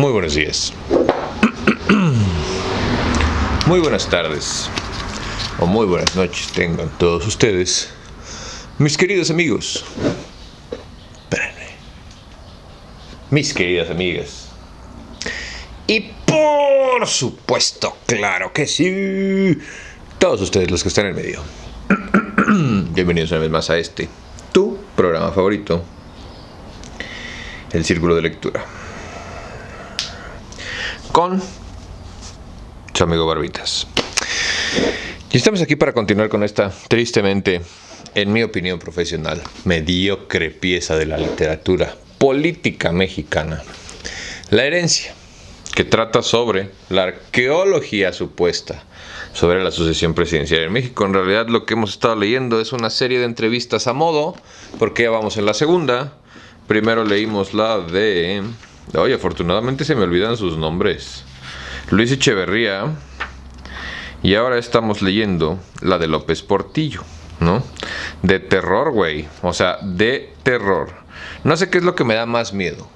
Muy buenos días. Muy buenas tardes. O muy buenas noches tengan todos ustedes, mis queridos amigos. Espérenme. Mis queridas amigas. Y por supuesto, claro que sí, todos ustedes los que están en el medio. Bienvenidos una vez más a tu programa favorito, El Círculo de Lectura, con su amigo Barbitas. Y estamos aquí para continuar con esta, tristemente, en mi opinión profesional, mediocre pieza de la literatura política mexicana, La herencia, que trata sobre la arqueología supuesta sobre la sucesión presidencial en México. En realidad lo que hemos estado leyendo es una serie de entrevistas a modo, porque ya vamos en la segunda. Primero leímos la de... Oye, afortunadamente se me olvidan sus nombres. Luis Echeverría. Y ahora estamos leyendo la de López Portillo, ¿no? De terror, güey. O sea, de terror. No sé qué es lo que me da más miedo.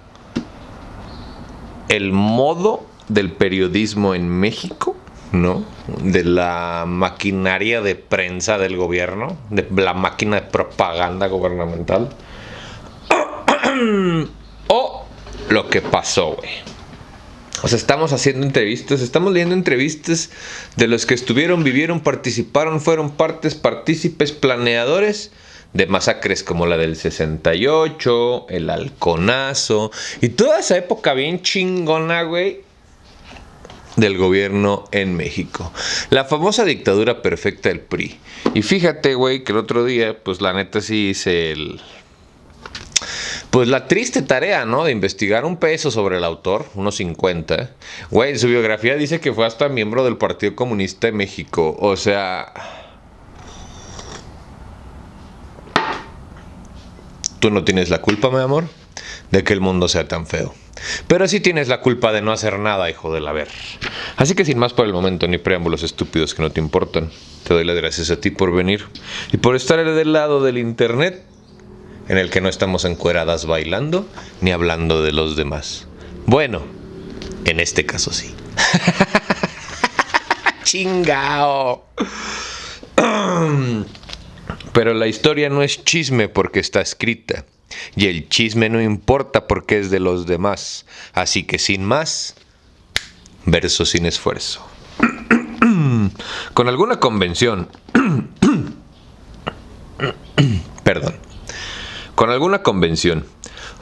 El modo del periodismo en México, ¿no? De la maquinaria de prensa del gobierno, de la máquina de propaganda gubernamental. O lo que pasó, güey. O sea, estamos haciendo entrevistas, estamos leyendo entrevistas de los que estuvieron, vivieron, participaron, fueron partícipes, planeadores de masacres como la del 68, el Halconazo y toda esa época bien chingona, güey, del gobierno en México. La famosa dictadura perfecta del PRI. Y fíjate, güey, que el otro día, pues la neta sí hice pues la triste tarea, ¿no? De investigar un peso sobre el autor, unos 50. Güey, en su biografía dice que fue hasta miembro del Partido Comunista de México. O sea... Tú no tienes la culpa, mi amor, de que el mundo sea tan feo. Pero sí tienes la culpa de no hacer nada, hijo del haber. Así que sin más por el momento, ni preámbulos estúpidos que no te importan, te doy las gracias a ti por venir y por estar del lado del internet, en el que no estamos encueradas bailando ni hablando de los demás. Bueno, en este caso sí. ¡Chingao! Pero la historia no es chisme porque está escrita. Y el chisme no importa porque es de los demás. Así que sin más, verso sin esfuerzo. Con alguna convención... Perdón. Con alguna convención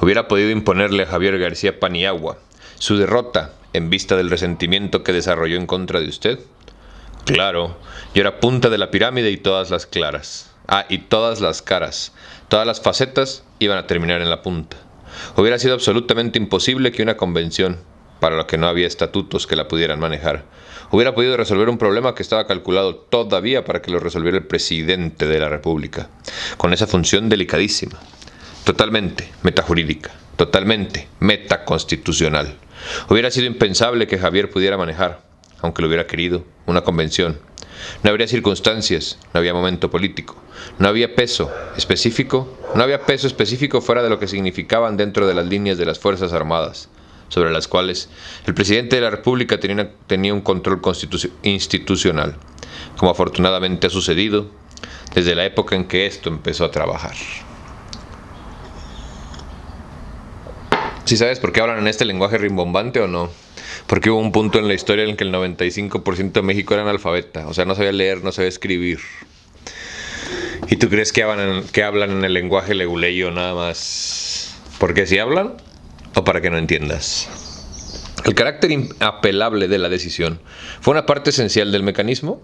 hubiera podido imponerle a Javier García Paniagua su derrota en vista del resentimiento que desarrolló en contra de usted. Claro, yo era punta de la pirámide y todas las claras. Y todas las caras, todas las facetas iban a terminar en la punta. Hubiera sido absolutamente imposible que una convención, para lo que no había estatutos que la pudieran manejar, hubiera podido resolver un problema que estaba calculado todavía para que lo resolviera el presidente de la República, con esa función delicadísima, totalmente metajurídica, totalmente metaconstitucional. Hubiera sido impensable que Javier pudiera manejar, aunque lo hubiera querido, una convención. No habría circunstancias, no había momento político, no había peso específico fuera de lo que significaban dentro de las líneas de las Fuerzas Armadas, sobre las cuales el presidente de la República tenía un control institucional, como afortunadamente ha sucedido desde la época en que esto empezó a trabajar. ¿Sí sabes por qué hablan en este lenguaje rimbombante o no? Porque hubo un punto en la historia en el que el 95% de México era analfabeta. O sea, no sabía leer, no sabía escribir. ¿Y tú crees que hablan en el lenguaje leguleyo nada más porque si hablan o para que no entiendas? ¿El carácter inapelable de la decisión fue una parte esencial del mecanismo?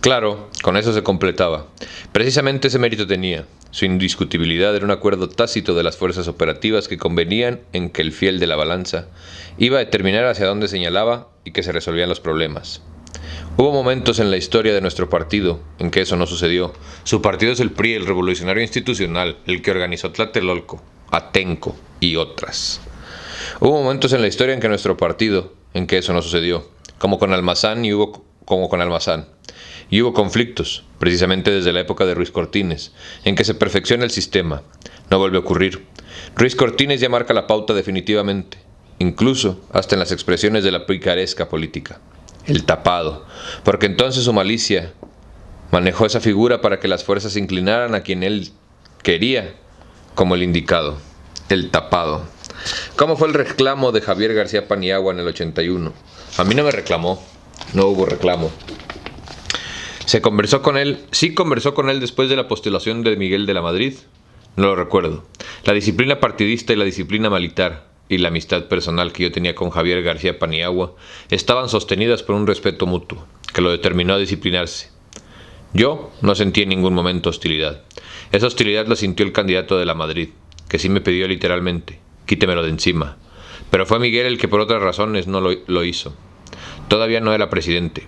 Claro, con eso se completaba. Precisamente ese mérito tenía. Su indiscutibilidad era un acuerdo tácito de las fuerzas operativas que convenían en que el fiel de la balanza iba a determinar hacia dónde señalaba y que se resolvían los problemas. Hubo momentos en la historia de nuestro partido en que eso no sucedió. Su partido es el PRI, el Revolucionario Institucional, el que organizó Tlatelolco, Atenco y otras. Hubo momentos en la historia en que nuestro partido en que eso no sucedió, como con Almazán. Y hubo conflictos, precisamente desde la época de Ruiz Cortines, en que se perfecciona el sistema. No vuelve a ocurrir. Ruiz Cortines ya marca la pauta definitivamente. incluso hasta en las expresiones de la picaresca política. El tapado, porque entonces su malicia manejó esa figura para que las fuerzas se inclinaran a quien él quería como el indicado, el tapado. ¿Cómo fue el reclamo de Javier García Paniagua en el 81? A mí no me reclamó, no hubo reclamo. ¿Se conversó con él? Sí, conversó con él después de la postulación de Miguel de la Madrid. No lo recuerdo. La disciplina partidista y la disciplina militar y la amistad personal que yo tenía con Javier García Paniagua estaban sostenidas por un respeto mutuo, que lo determinó a disciplinarse. Yo no sentí en ningún momento hostilidad. Esa hostilidad la sintió el candidato de la Madrid, que sí me pidió literalmente, quítemelo de encima. Pero fue Miguel el que por otras razones no lo hizo. Todavía no era presidente.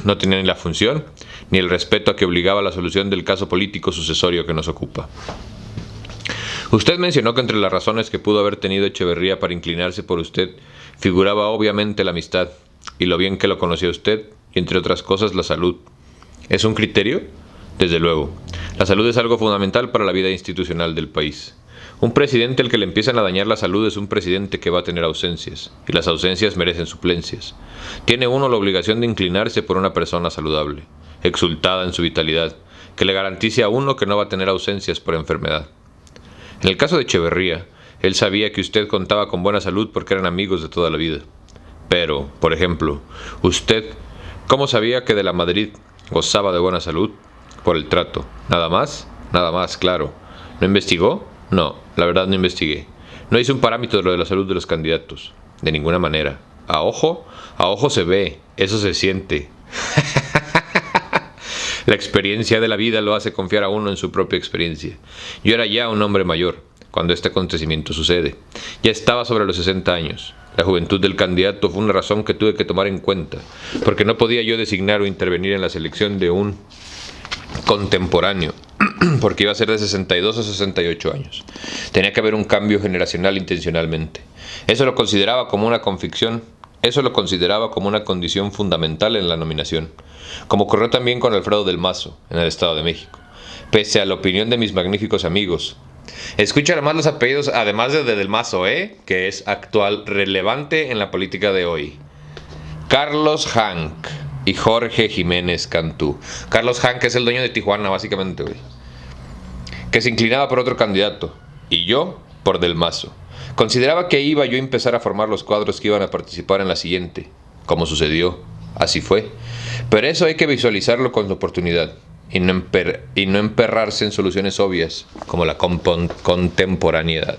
No tenía ni la función, ni el respeto a que obligaba a la solución del caso político sucesorio que nos ocupa. Usted mencionó que entre las razones que pudo haber tenido Echeverría para inclinarse por usted, figuraba obviamente la amistad, y lo bien que lo conocía usted, y entre otras cosas la salud. ¿Es un criterio? Desde luego. La salud es algo fundamental para la vida institucional del país. Un presidente al que le empiezan a dañar la salud es un presidente que va a tener ausencias, y las ausencias merecen suplencias. Tiene uno la obligación de inclinarse por una persona saludable, exultada en su vitalidad, que le garantice a uno que no va a tener ausencias por enfermedad. En el caso de Echeverría, él sabía que usted contaba con buena salud porque eran amigos de toda la vida. Pero, por ejemplo, usted, ¿cómo sabía que de la Madrid gozaba de buena salud? Por el trato. ¿Nada más? Nada más, claro. ¿No investigó? No, la verdad no investigué. No hice un parámetro de lo de la salud de los candidatos. De ninguna manera. A ojo se ve, eso se siente. La experiencia de la vida lo hace confiar a uno en su propia experiencia. Yo era ya un hombre mayor cuando este acontecimiento sucede. Ya estaba sobre los 60 años. La juventud del candidato fue una razón que tuve que tomar en cuenta, porque no podía yo designar o intervenir en la selección de un contemporáneo, porque iba a ser de 62 a 68 años. Tenía que haber un cambio generacional intencionalmente. Eso lo consideraba como una convicción. Eso lo consideraba como una condición fundamental en la nominación, como ocurrió también con Alfredo del Mazo, en el Estado de México, pese a la opinión de mis magníficos amigos. Escucha además los apellidos, además de Del Mazo, que es actual relevante en la política de hoy. Carlos Hank y Jorge Jiménez Cantú. Carlos Hank es el dueño de Tijuana, básicamente, que se inclinaba por otro candidato, y yo por Del Mazo. Consideraba que iba yo a empezar a formar los cuadros que iban a participar en la siguiente. Como sucedió, así fue. Pero eso hay que visualizarlo con oportunidad y no emperrarse en soluciones obvias como la contemporaneidad.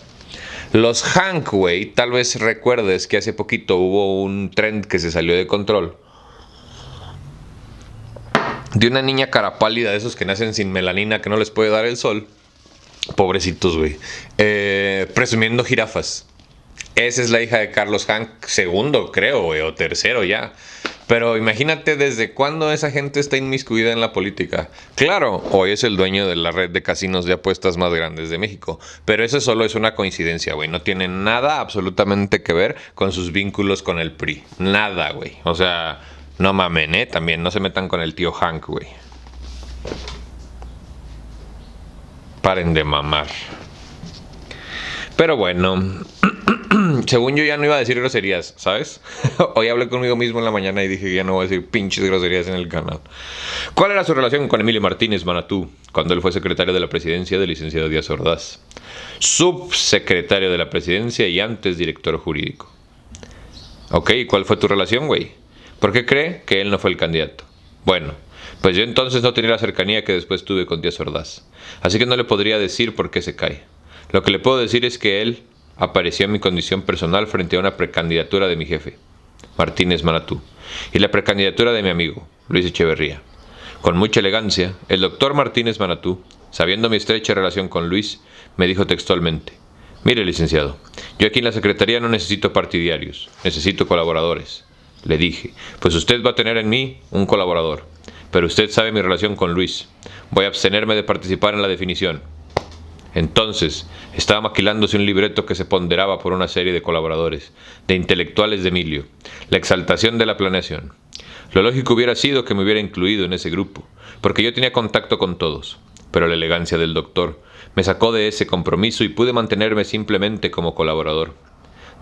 Los Hank, tal vez recuerdes que hace poquito hubo un trend que se salió de control de una niña cara pálida de esos que nacen sin melanina, que no les puede dar el sol. Pobrecitos, presumiendo jirafas. Esa es la hija de Carlos Hank, segundo, creo, o tercero ya. Pero imagínate desde cuándo esa gente está inmiscuida en la política. Claro, hoy es el dueño de la red de casinos de apuestas más grandes de México. Pero eso solo es una coincidencia, No tiene nada absolutamente que ver con sus vínculos con el PRI. Nada, O sea, no mamen, También no se metan con el tío Hank, Paren de mamar. Pero bueno, según yo ya no iba a decir groserías, ¿sabes? Hoy hablé conmigo mismo en la mañana y dije que ya no voy a decir pinches groserías en el canal. ¿Cuál era su relación con Emilio Martínez Manatú cuando él fue secretario de la presidencia del licenciado Díaz Ordaz? Subsecretario de la presidencia y antes director jurídico. Ok, ¿cuál fue tu relación, ¿Por qué cree que él no fue el candidato? Bueno, pues yo entonces no tenía la cercanía que después tuve con Díaz Ordaz. Así que no le podría decir por qué se cae. Lo que le puedo decir es que él apareció en mi condición personal frente a una precandidatura de mi jefe, Martínez Manatú, y la precandidatura de mi amigo, Luis Echeverría. Con mucha elegancia, el doctor Martínez Manatú, sabiendo mi estrecha relación con Luis, me dijo textualmente: mire, licenciado, yo aquí en la Secretaría no necesito partidarios, necesito colaboradores. Le dije: pues usted va a tener en mí un colaborador, pero usted sabe mi relación con Luis. Voy a abstenerme de participar en la definición. Entonces, estaba maquilándose un libreto que se ponderaba por una serie de colaboradores, de intelectuales de Emilio, la exaltación de la planeación. Lo lógico hubiera sido que me hubiera incluido en ese grupo, porque yo tenía contacto con todos, pero la elegancia del doctor me sacó de ese compromiso y pude mantenerme simplemente como colaborador.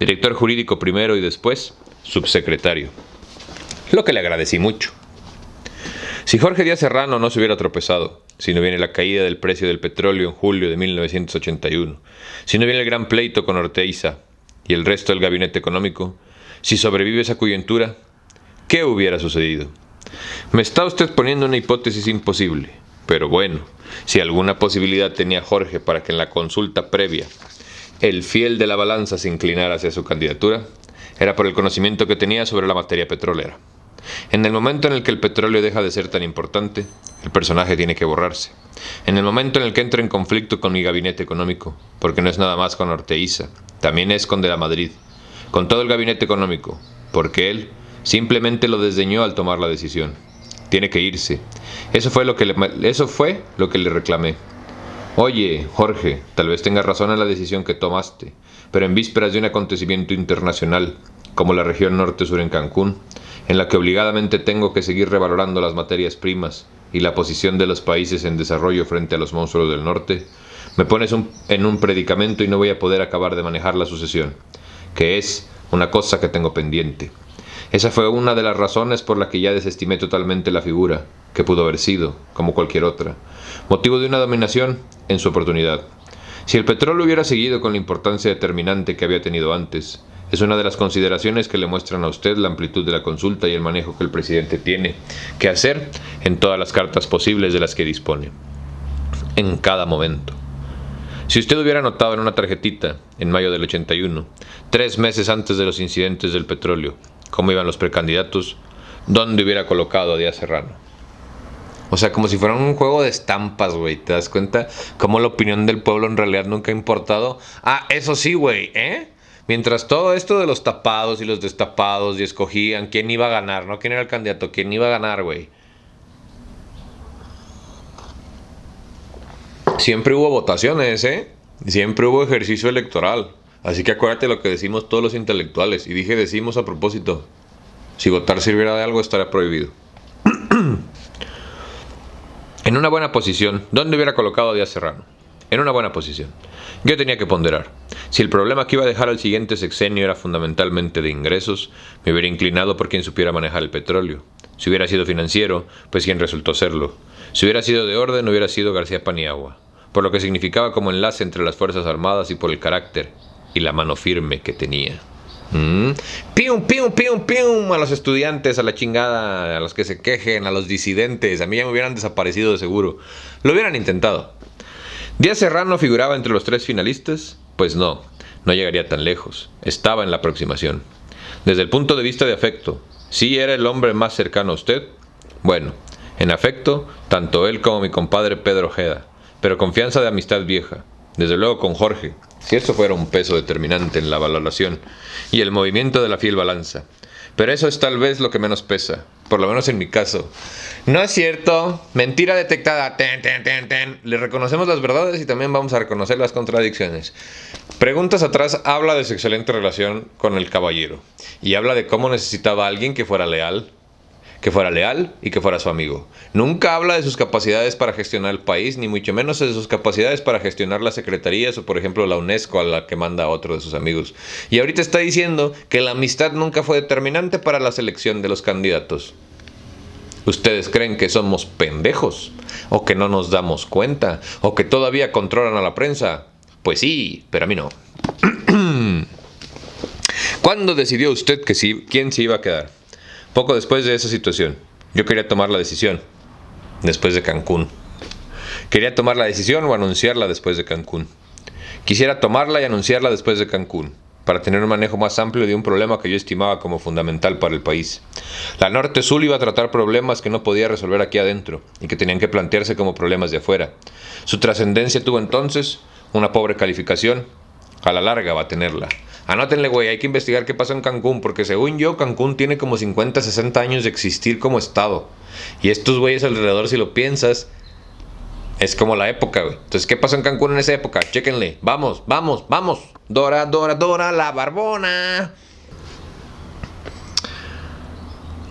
director jurídico primero y después subsecretario, lo que le agradecí mucho. Si Jorge Díaz Serrano no se hubiera tropezado, si no viene la caída del precio del petróleo en julio de 1981, si no viene el gran pleito con Orteiza y el resto del gabinete económico, si sobrevive esa coyuntura, ¿qué hubiera sucedido? Me está usted poniendo una hipótesis imposible, pero bueno, si alguna posibilidad tenía Jorge para que en la consulta previa el fiel de la balanza se inclinara hacia su candidatura, era por el conocimiento que tenía sobre la materia petrolera. En el momento en el que el petróleo deja de ser tan importante, el personaje tiene que borrarse. En el momento en el que entra en conflicto con mi gabinete económico, porque no es nada más con Orteiza, también es con De la Madrid, con todo el gabinete económico, porque él simplemente lo desdeñó al tomar la decisión. Tiene que irse. Eso fue lo que le reclamé. Oye, Jorge, tal vez tengas razón en la decisión que tomaste, pero en vísperas de un acontecimiento internacional, como la región norte-sur en Cancún, en la que obligadamente tengo que seguir revalorando las materias primas y la posición de los países en desarrollo frente a los monstruos del norte, me pones en un predicamento y no voy a poder acabar de manejar la sucesión, que es una cosa que tengo pendiente. Esa fue una de las razones por la que ya desestimé totalmente la figura, que pudo haber sido, como cualquier otra, motivo de una dominación en su oportunidad. Si el petróleo hubiera seguido con la importancia determinante que había tenido antes, es una de las consideraciones que le muestran a usted la amplitud de la consulta y el manejo que el presidente tiene que hacer en todas las cartas posibles de las que dispone, en cada momento. Si usted hubiera anotado en una tarjetita, en mayo del 81, 3 meses antes de los incidentes del petróleo, cómo iban los precandidatos, ¿dónde hubiera colocado a Díaz Serrano? O sea, como si fuera un juego de estampas, güey. ¿Te das cuenta? Cómo la opinión del pueblo en realidad nunca ha importado. Ah, eso sí, güey, Mientras todo esto de los tapados y los destapados y escogían quién iba a ganar, no quién era el candidato, quién iba a ganar, güey. Siempre hubo votaciones, Siempre hubo ejercicio electoral. Así que acuérdate lo que decimos todos los intelectuales. Y dije decimos a propósito. Si votar sirviera de algo, estaría prohibido. En una buena posición, ¿dónde hubiera colocado a Díaz Serrano? En una buena posición. Yo tenía que ponderar. Si el problema que iba a dejar al siguiente sexenio era fundamentalmente de ingresos, me hubiera inclinado por quien supiera manejar el petróleo. Si hubiera sido financiero, pues quien resultó serlo. Si hubiera sido de orden, hubiera sido García Paniagua, por lo que significaba como enlace entre las Fuerzas Armadas y por el carácter y la mano firme que tenía. Pium, pium, pium, pium, a los estudiantes, a la chingada, a los que se quejen, a los disidentes. A mí ya me hubieran desaparecido de seguro. Lo hubieran intentado. ¿Díaz Serrano figuraba entre los 3 finalistas? Pues no llegaría tan lejos. Estaba en la aproximación. Desde el punto de vista de afecto, ¿sí era el hombre más cercano a usted? Bueno, en afecto, tanto él como mi compadre Pedro Ojeda, pero confianza de amistad vieja. Desde luego con Jorge, si eso fuera un peso determinante en la valoración y el movimiento de la fiel balanza. Pero eso es tal vez lo que menos pesa, por lo menos en mi caso. No es cierto, mentira detectada, Le reconocemos las verdades y también vamos a reconocer las contradicciones. Preguntas atrás habla de su excelente relación con el caballero y habla de cómo necesitaba a alguien que fuera leal y que fuera su amigo. Nunca habla de sus capacidades para gestionar el país, ni mucho menos de sus capacidades para gestionar las secretarías o, por ejemplo, la UNESCO a la que manda a otro de sus amigos. Y ahorita está diciendo que la amistad nunca fue determinante para la selección de los candidatos. ¿Ustedes creen que somos pendejos? ¿O que no nos damos cuenta? ¿O que todavía controlan a la prensa? Pues sí, pero a mí no. ¿Cuándo decidió usted quién se iba a quedar? Poco después de esa situación. Yo quería tomar la decisión. Después de Cancún. Quería tomar la decisión o anunciarla después de Cancún. Quisiera tomarla y anunciarla después de Cancún, para tener un manejo más amplio de un problema que yo estimaba como fundamental para el país. La Norte-Sur iba a tratar problemas que no podía resolver aquí adentro y que tenían que plantearse como problemas de afuera. Su trascendencia tuvo entonces una pobre calificación. A la larga va a tenerla. Anótenle, güey, hay que investigar qué pasó en Cancún, porque según yo, Cancún tiene como 50, 60 años de existir como estado. Y estos güeyes alrededor, si lo piensas, es como la época, güey. Entonces, ¿qué pasó en Cancún en esa época? Chéquenle. Vamos, vamos, vamos. Dora, Dora, Dora, la barbona.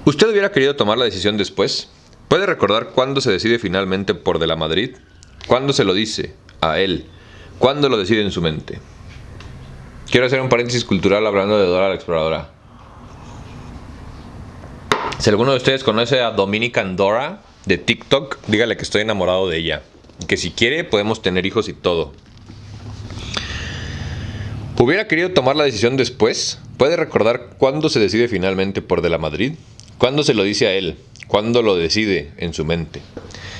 ¿Usted hubiera querido tomar la decisión después? ¿Puede recordar cuándo se decide finalmente por De la Madrid? ¿Cuándo se lo dice a él? ¿Cuándo lo decide en su mente? Quiero hacer un paréntesis cultural hablando de Dora la Exploradora. Si alguno de ustedes conoce a Dominican Dora de TikTok, dígale que estoy enamorado de ella. Que si quiere podemos tener hijos y todo. ¿Hubiera querido tomar la decisión después? ¿Puede recordar cuándo se decide finalmente por De la Madrid? ¿Cuándo se lo dice a él? ¿Cuándo lo decide en su mente?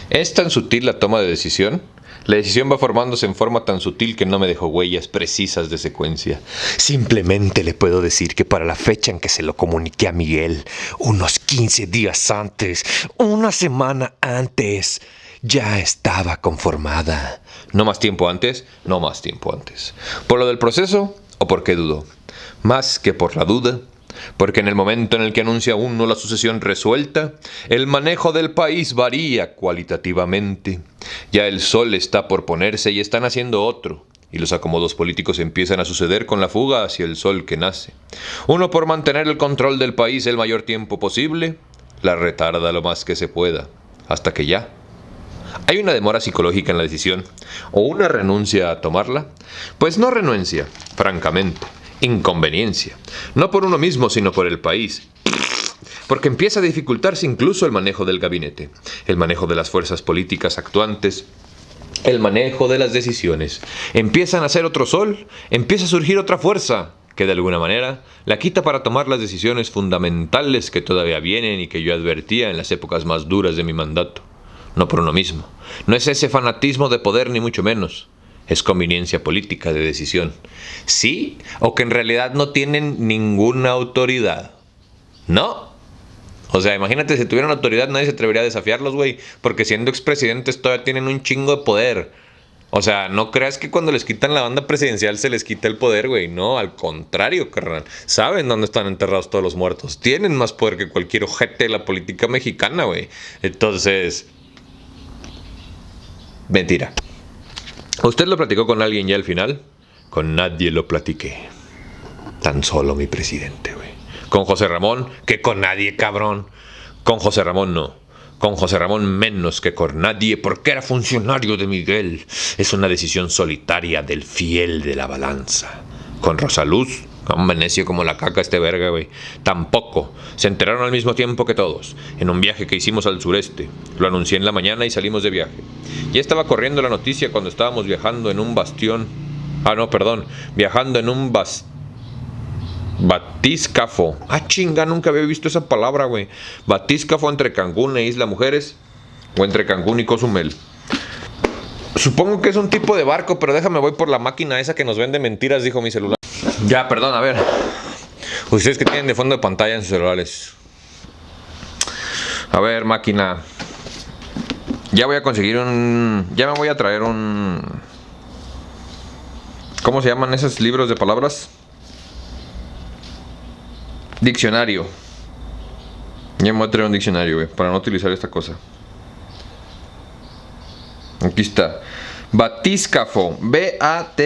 ¿Es tan sutil la toma de decisión? La decisión va formándose en forma tan sutil que no me dejó huellas precisas de secuencia. Simplemente le puedo decir que para la fecha en que se lo comuniqué a Miguel, unos 15 días antes, una semana antes, ya estaba conformada. ¿No más tiempo antes? No más tiempo antes. ¿Por lo del proceso o por qué dudó? Más que por la duda, porque en el momento en el que anuncia uno la sucesión resuelta, el manejo del país varía cualitativamente. Ya el sol está por ponerse y están haciendo otro, y los acomodos políticos empiezan a suceder con la fuga hacia el sol que nace. Uno por mantener el control del país el mayor tiempo posible, la retarda lo más que se pueda, hasta que ya. ¿Hay una demora psicológica en la decisión? ¿O una renuncia a tomarla? Pues no renuncia, francamente. Inconveniencia. No por uno mismo, sino por el país. Porque empieza a dificultarse incluso el manejo del gabinete, el manejo de las fuerzas políticas actuantes, el manejo de las decisiones. Empieza a nacer otro sol, empieza a surgir otra fuerza, que de alguna manera la quita para tomar las decisiones fundamentales que todavía vienen y que yo advertía en las épocas más duras de mi mandato. No por uno mismo. No es ese fanatismo de poder ni mucho menos. Es conveniencia política de decisión. ¿Sí? O que en realidad no tienen ninguna autoridad. ¿No? O sea, imagínate, si tuvieran autoridad nadie se atrevería a desafiarlos, güey. Porque siendo expresidentes todavía tienen un chingo de poder. O sea, no creas que cuando les quitan la banda presidencial se les quita el poder, güey. No, al contrario, carnal. Saben dónde están enterrados todos los muertos. Tienen más poder que cualquier ojete de la política mexicana, güey. Entonces... mentira. ¿Usted lo platicó con alguien ya al final? Con nadie lo platiqué. Tan solo mi presidente, güey. Con José Ramón, que con nadie, cabrón. Con José Ramón no. Con José Ramón menos que con nadie, porque era funcionario de Miguel. Es una decisión solitaria del fiel de la balanza. Con Rosa Luz, un necio como la caca este verga, güey. Tampoco. Se enteraron al mismo tiempo que todos, en un viaje que hicimos al sureste. Lo anuncié en la mañana y salimos de viaje. Ya estaba corriendo la noticia cuando estábamos viajando en un bastión. Viajando en un batiscafo. Chinga, nunca había visto esa palabra, güey. Batiscafo entre Cancún e Isla Mujeres. O entre Cancún y Cozumel. Supongo que es un tipo de barco, pero déjame voy por la máquina esa que nos vende mentiras, dijo mi celular. Ya, perdón, a ver. Ustedes que tienen de fondo de pantalla en sus celulares. A ver, máquina. Ya voy a conseguir ya me voy a traer ¿cómo se llaman esos libros de palabras? Diccionario. Ya me voy a traer un diccionario, güey, para no utilizar esta cosa. Aquí está. Batiscafo. Batiscafo.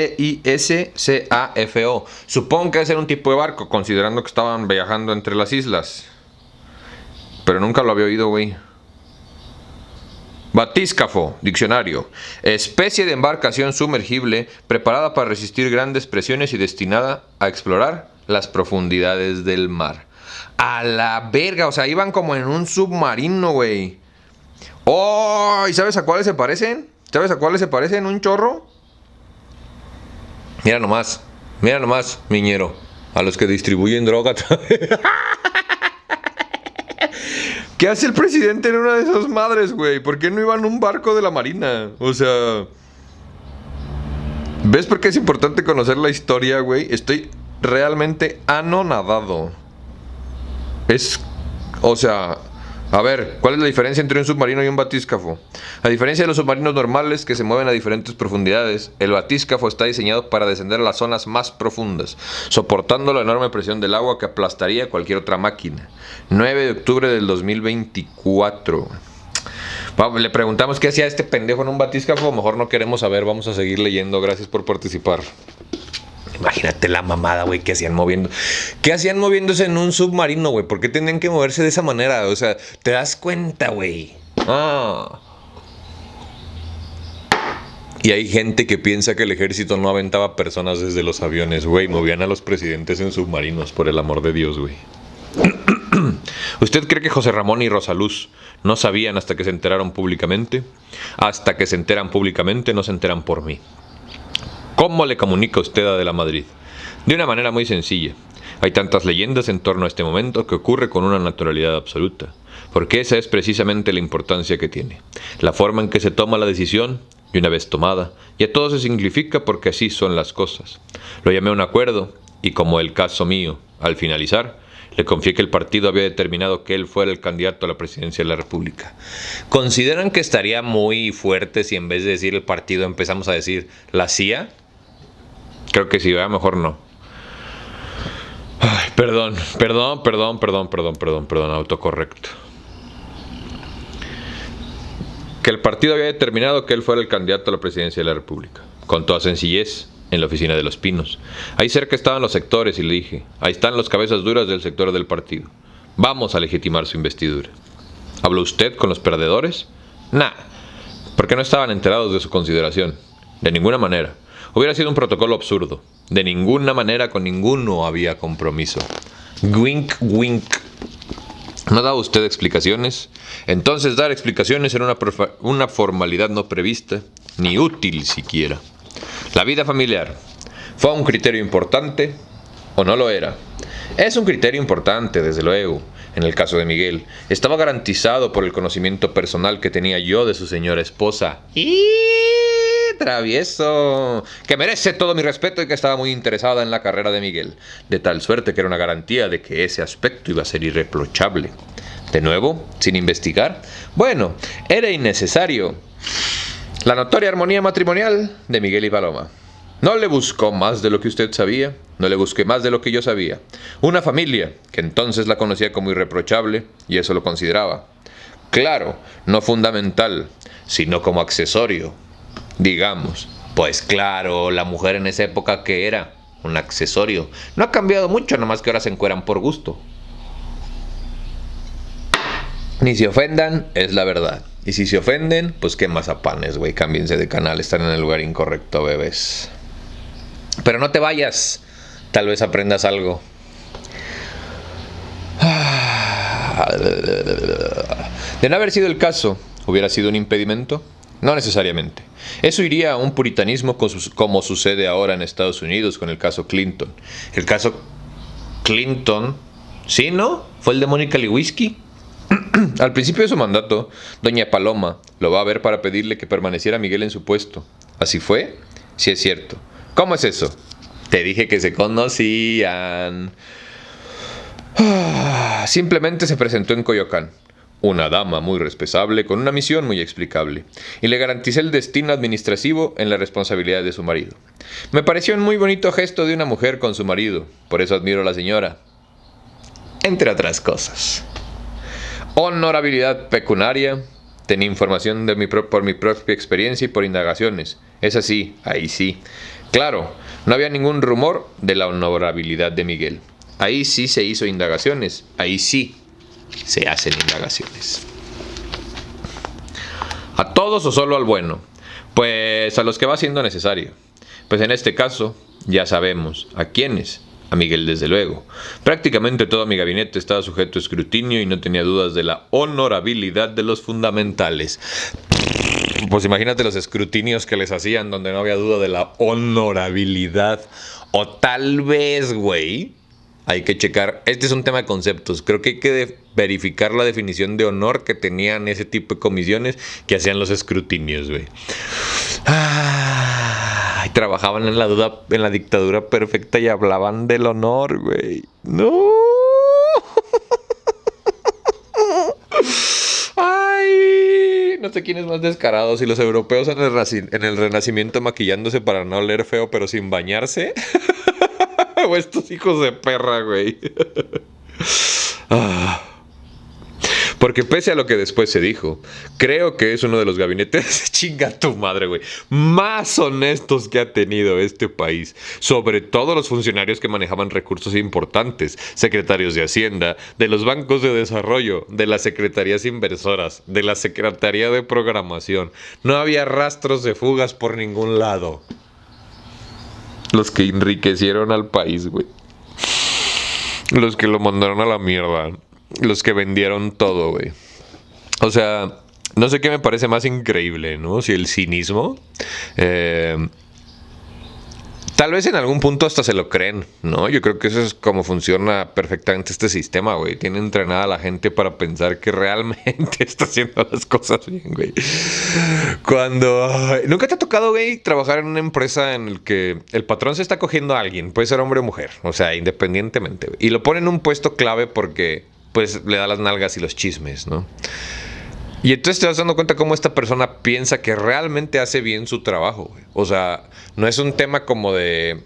Supongo que debe ser un tipo de barco, considerando que estaban viajando entre las islas. Pero nunca lo había oído, güey. Batiscafo, diccionario. Especie de embarcación sumergible preparada para resistir grandes presiones y destinada a explorar las profundidades del mar. A la verga, o sea, iban como en un submarino, güey. Oh, ¿y sabes a cuáles se parecen? ¿Sabes a cuáles se parecen? ¿Un chorro? Mira nomás, miñero. A los que distribuyen droga. ¿Qué hace el presidente en una de esas madres, güey? ¿Por qué no iba en un barco de la marina? O sea... ¿ves por qué es importante conocer la historia, güey? Estoy realmente anonadado. O sea... a ver, ¿cuál es la diferencia entre un submarino y un batiscafo? A diferencia de los submarinos normales que se mueven a diferentes profundidades, el batiscafo está diseñado para descender a las zonas más profundas, soportando la enorme presión del agua que aplastaría cualquier otra máquina. 9 de octubre del 2024. Le preguntamos qué hacía este pendejo en un batiscafo. Mejor no queremos saber, vamos a seguir leyendo. Gracias por participar. Imagínate la mamada, güey, que hacían moviéndose en un submarino, güey. ¿Por qué tenían que moverse de esa manera? O sea, ¿te das cuenta, güey? Y hay gente que piensa que el ejército no aventaba personas desde los aviones, güey. Movían a los presidentes en submarinos, por el amor de Dios, güey. ¿Usted cree que José Ramón y Rosaluz no sabían hasta que se enteraron públicamente? Hasta que se enteran públicamente, no se enteran por mí. ¿Cómo le comunica usted a De la Madrid? De una manera muy sencilla. Hay tantas leyendas en torno a este momento que ocurre con una naturalidad absoluta. Porque esa es precisamente la importancia que tiene. La forma en que se toma la decisión. Y una vez tomada, ya todo se simplifica porque así son las cosas. Lo llamé a un acuerdo, y como el caso mío, al finalizar, le confié que el partido había determinado que él fuera el candidato a la presidencia de la República. ¿Consideran que estaría muy fuerte si en vez de decir el partido empezamos a decir la CIA? Creo que sí, ¿verdad? Mejor no. Ay, perdón, autocorrecto. Que el partido había determinado que él fuera el candidato a la presidencia de la República. Con toda sencillez, en la oficina de Los Pinos. Ahí cerca estaban los sectores y le dije, ahí están los cabezas duras del sector del partido. Vamos a legitimar su investidura. ¿Habló usted con los perdedores? Nah, porque no estaban enterados de su consideración. De ninguna manera. Hubiera sido un protocolo absurdo. De ninguna manera con ninguno había compromiso. Wink, wink. ¿No daba usted explicaciones? Entonces dar explicaciones era una formalidad no prevista, ni útil siquiera. La vida familiar, ¿fue un criterio importante o no lo era? Es un criterio importante, desde luego. En el caso de Miguel, estaba garantizado por el conocimiento personal que tenía yo de su señora esposa. ¡Y travieso! Que merece todo mi respeto y que estaba muy interesada en la carrera de Miguel, de tal suerte que era una garantía de que ese aspecto iba a ser irreprochable. De nuevo, sin investigar, bueno, era innecesario. La notoria armonía matrimonial de Miguel y Paloma. No le buscó más de lo que usted sabía, no le busqué más de lo que yo sabía. Una familia que entonces la conocía como irreprochable y eso lo consideraba. Claro, no fundamental, sino como accesorio. Digamos, pues claro, la mujer en esa época ¿qué era? Un accesorio. No ha cambiado mucho, nomás que ahora se encueran por gusto. Ni se ofendan, es la verdad. Y si se ofenden, pues qué mazapanes, güey. Cámbiense de canal, están en el lugar incorrecto, bebés. Pero no te vayas, tal vez aprendas algo. De no haber sido el caso, ¿hubiera sido un impedimento? No necesariamente. Eso iría a un puritanismo como sucede ahora en Estados Unidos con el caso Clinton. El caso Clinton, ¿sí, no? ¿Fue el de Mónica Lewinsky? Al principio de su mandato, doña Paloma lo va a ver para pedirle que permaneciera Miguel en su puesto. ¿Así fue? Sí, es cierto. ¿Cómo es eso? Te dije que se conocían. Simplemente se presentó en Coyoacán. Una dama muy respetable con una misión muy explicable. Y le garanticé el destino administrativo en la responsabilidad de su marido. Me pareció un muy bonito gesto de una mujer con su marido. Por eso admiro a la señora. Entre otras cosas. Honorabilidad pecuniaria. Tenía información por mi propia experiencia y por indagaciones. Es así, ahí sí. Claro, no había ningún rumor de la honorabilidad de Miguel. Ahí sí se hizo indagaciones. Ahí sí se hacen indagaciones. ¿A todos o solo al bueno? Pues a los que va siendo necesario. Pues en este caso, ya sabemos a quiénes. A Miguel, desde luego. Prácticamente todo mi gabinete estaba sujeto a escrutinio y no tenía dudas de la honorabilidad de los fundamentales. Pues imagínate los escrutinios que les hacían donde no había duda de la honorabilidad. O tal vez, güey, hay que checar. Este es un tema de conceptos. Creo que hay que verificar la definición de honor que tenían ese tipo de comisiones que hacían los escrutinios, güey. Y trabajaban en la dictadura perfecta y hablaban del honor, güey. No. Ay, no sé quién es más descarado, si los europeos en el Renacimiento maquillándose para no oler feo pero sin bañarse, o estos hijos de perra, güey. Porque pese a lo que después se dijo, creo que es uno de los gabinetes, chinga tu madre, güey, más honestos que ha tenido este país. Sobre todo los funcionarios que manejaban recursos importantes, secretarios de Hacienda, de los bancos de desarrollo, de las secretarías inversoras, de la Secretaría de Programación. No había rastros de fugas por ningún lado. Los que enriquecieron al país, güey. Los que lo mandaron a la mierda. Los que vendieron todo, güey. O sea, no sé qué me parece más increíble, ¿no? Si el cinismo. Tal vez en algún punto hasta se lo creen, ¿no? Yo creo que eso es como funciona perfectamente este sistema, güey. Tiene entrenada a la gente para pensar que realmente está haciendo las cosas bien, güey. Cuando... ¿Nunca te ha tocado, güey, trabajar en una empresa en la que el patrón se está cogiendo a alguien? Puede ser hombre o mujer, o sea, independientemente, güey. Y lo pone en un puesto clave porque, pues, le da las nalgas y los chismes, ¿no? Y entonces te vas dando cuenta cómo esta persona piensa que realmente hace bien su trabajo, güey. O sea, no es un tema como de...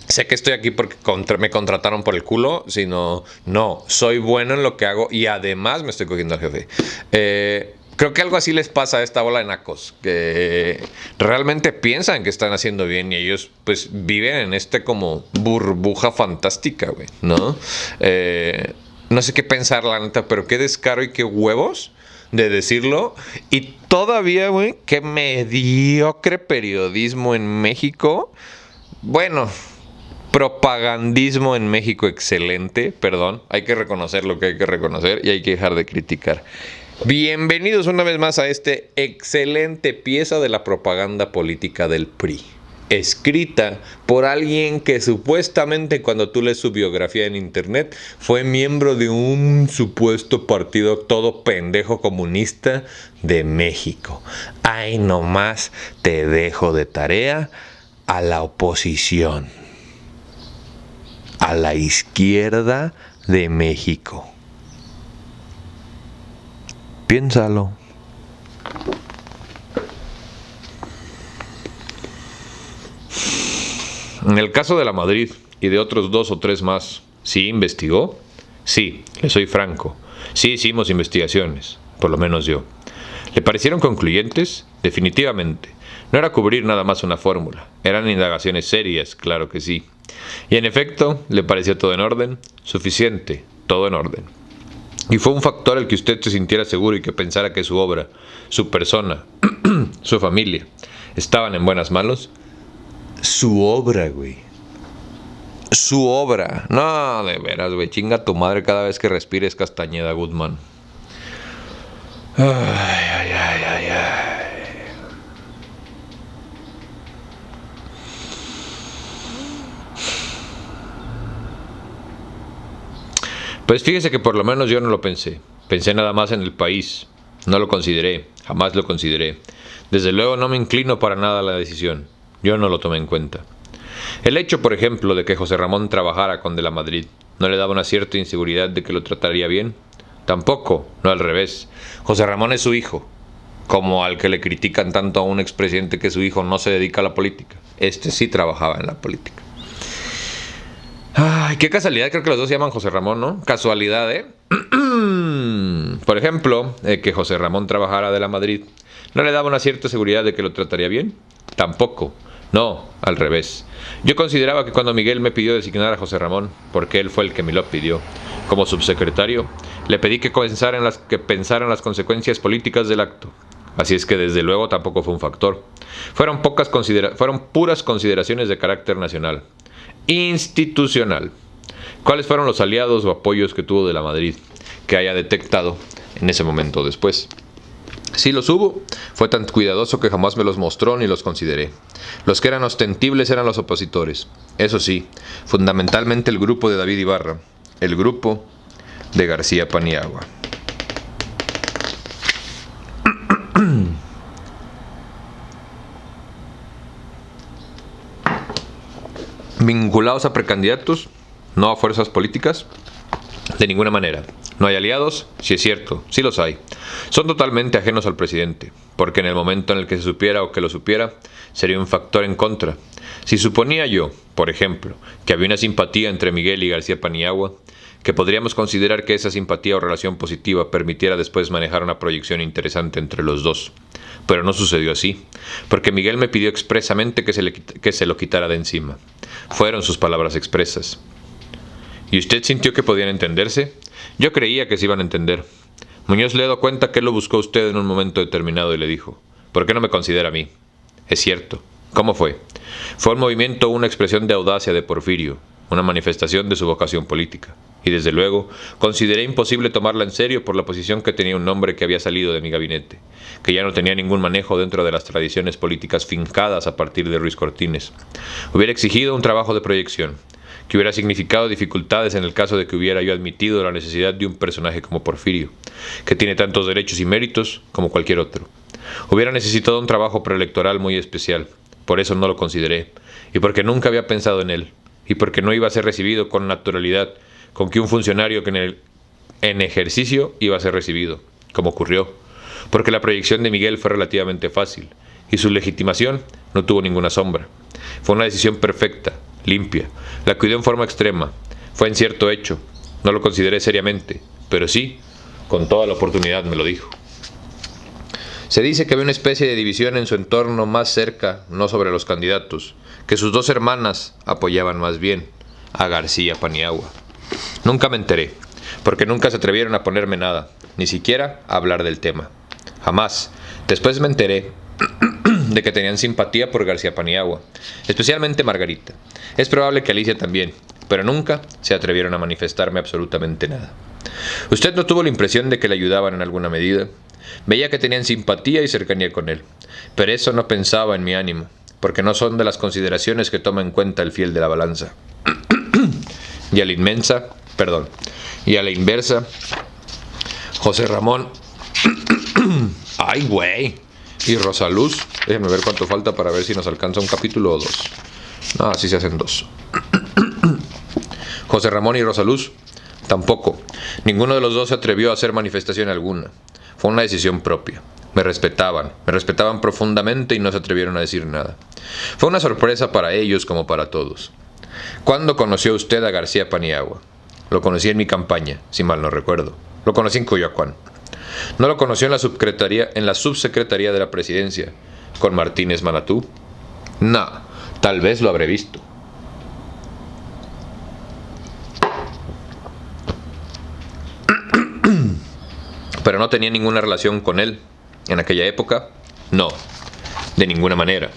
Sé que estoy aquí porque me contrataron por el culo, sino... No, soy bueno en lo que hago y además me estoy cogiendo al jefe. Creo que algo así les pasa a esta bola de nacos, que realmente piensan que están haciendo bien y ellos pues viven en este como burbuja fantástica, güey, ¿no? No sé qué pensar, la neta, pero qué descaro y qué huevos de decirlo. Y todavía, güey, qué mediocre periodismo en México. Bueno, propagandismo en México excelente, perdón. Hay que reconocer lo que hay que reconocer y hay que dejar de criticar. Bienvenidos una vez más a este excelente pieza de la propaganda política del PRI. Escrita por alguien que supuestamente, cuando tú lees su biografía en internet, fue miembro de un supuesto partido todo pendejo comunista de México. Ay, nomás te dejo de tarea a la oposición, a la izquierda de México. Piénsalo. En el caso de la Madrid y de otros 2 o 3 más, ¿sí investigó? Sí, le soy franco. Sí hicimos investigaciones, por lo menos yo. ¿Le parecieron concluyentes? Definitivamente. No era cubrir nada más una fórmula. Eran indagaciones serias, claro que sí. Y en efecto, ¿le pareció todo en orden? Suficiente, todo en orden. ¿Y fue un factor el que usted se sintiera seguro y que pensara que su obra, su persona, su familia, estaban en buenas manos? Su obra, güey. Su obra. No, de veras, güey. Chinga tu madre cada vez que respires, Castañeda Guzmán. Ay, ay, ay, ay, ay. Pues fíjese que por lo menos yo no lo pensé. Pensé nada más en el país. No lo consideré. Jamás lo consideré. Desde luego no me inclino para nada a la decisión. Yo no lo tomé en cuenta. El hecho, por ejemplo, de que José Ramón trabajara con De la Madrid, ¿no le daba una cierta inseguridad de que lo trataría bien? Tampoco, no al revés. José Ramón es su hijo, como al que le critican tanto a un expresidente que su hijo no se dedica a la política. Este sí trabajaba en la política. Ay, qué casualidad, creo que los dos se llaman José Ramón, ¿no? Casualidad, ¿eh? Por ejemplo, que José Ramón trabajara de la Madrid, ¿no le daba una cierta seguridad de que lo trataría bien? Tampoco. No, al revés. Yo consideraba que cuando Miguel me pidió designar a José Ramón, porque él fue el que me lo pidió, como subsecretario, le pedí que pensara en las consecuencias políticas del acto. Así es que desde luego tampoco fue un factor. Fueron puras consideraciones de carácter nacional. Institucional. ¿Cuáles fueron los aliados o apoyos que tuvo De la Madrid que haya detectado en ese momento después? Si los hubo, fue tan cuidadoso que jamás me los mostró ni los consideré. Los que eran ostentables eran los opositores. Eso sí, fundamentalmente el grupo de David Ibarra, el grupo de García Paniagua. ¿Vinculados a precandidatos? ¿No a fuerzas políticas? De ninguna manera. ¿No hay aliados? Sí es cierto, sí los hay. Son totalmente ajenos al presidente, porque en el momento en el que se supiera o que lo supiera, sería un factor en contra. Si suponía yo, por ejemplo, que había una simpatía entre Miguel y García Paniagua, que podríamos considerar que esa simpatía o relación positiva permitiera después manejar una proyección interesante entre los dos. Pero no sucedió así, porque Miguel me pidió expresamente que se lo quitara de encima. Fueron sus palabras expresas. ¿Y usted sintió que podían entenderse? Yo creía que se iban a entender. Muñoz Ledo cuenta que él lo buscó a usted en un momento determinado y le dijo: ¿por qué no me considera a mí? Es cierto. ¿Cómo fue? Fue un movimiento o una expresión de audacia de Porfirio, una manifestación de su vocación política. Y desde luego, consideré imposible tomarla en serio por la posición que tenía un hombre que había salido de mi gabinete, que ya no tenía ningún manejo dentro de las tradiciones políticas fincadas a partir de Ruiz Cortines. Hubiera exigido un trabajo de proyección, que hubiera significado dificultades en el caso de que hubiera yo admitido la necesidad de un personaje como Porfirio, que tiene tantos derechos y méritos como cualquier otro. Hubiera necesitado un trabajo preelectoral muy especial. Por eso no lo consideré, y porque nunca había pensado en él, y porque no iba a ser recibido con naturalidad con que un funcionario que en ejercicio iba a ser recibido, como ocurrió, porque la proyección de Miguel fue relativamente fácil, y su legitimación no tuvo ninguna sombra. Fue una decisión perfecta, limpia, la cuidó en forma extrema, fue en cierto hecho, no lo consideré seriamente, pero sí, con toda la oportunidad me lo dijo. Se dice que había una especie de división en su entorno más cerca, no sobre los candidatos, que sus dos hermanas apoyaban más bien a García Paniagua. Nunca me enteré, porque nunca se atrevieron a ponerme nada, ni siquiera a hablar del tema. Jamás. Después me enteré de que tenían simpatía por García Paniagua, especialmente Margarita. Es probable que Alicia también, pero nunca se atrevieron a manifestarme absolutamente nada. ¿Usted no tuvo la impresión de que le ayudaban en alguna medida? Veía que tenían simpatía y cercanía con él, pero eso no pensaba en mi ánimo, porque no son de las consideraciones que toma en cuenta el fiel de la balanza. Y a la inversa, José Ramón, ay güey, y Rosaluz, déjenme ver cuánto falta para ver si nos alcanza un capítulo o dos. No, así se hacen dos. José Ramón y Rosaluz, tampoco. Ninguno de los dos se atrevió a hacer manifestación alguna. Fue una decisión propia. Me respetaban profundamente y no se atrevieron a decir nada. Fue una sorpresa para ellos como para todos. ¿Cuándo conoció usted a García Paniagua? Lo conocí en mi campaña, si mal no recuerdo. Lo conocí en Coyoacán. ¿No lo conoció en la subsecretaría de la presidencia, con Martínez Manatú? No, tal vez lo habré visto. Pero no tenía ninguna relación con él en aquella época. No, de ninguna manera.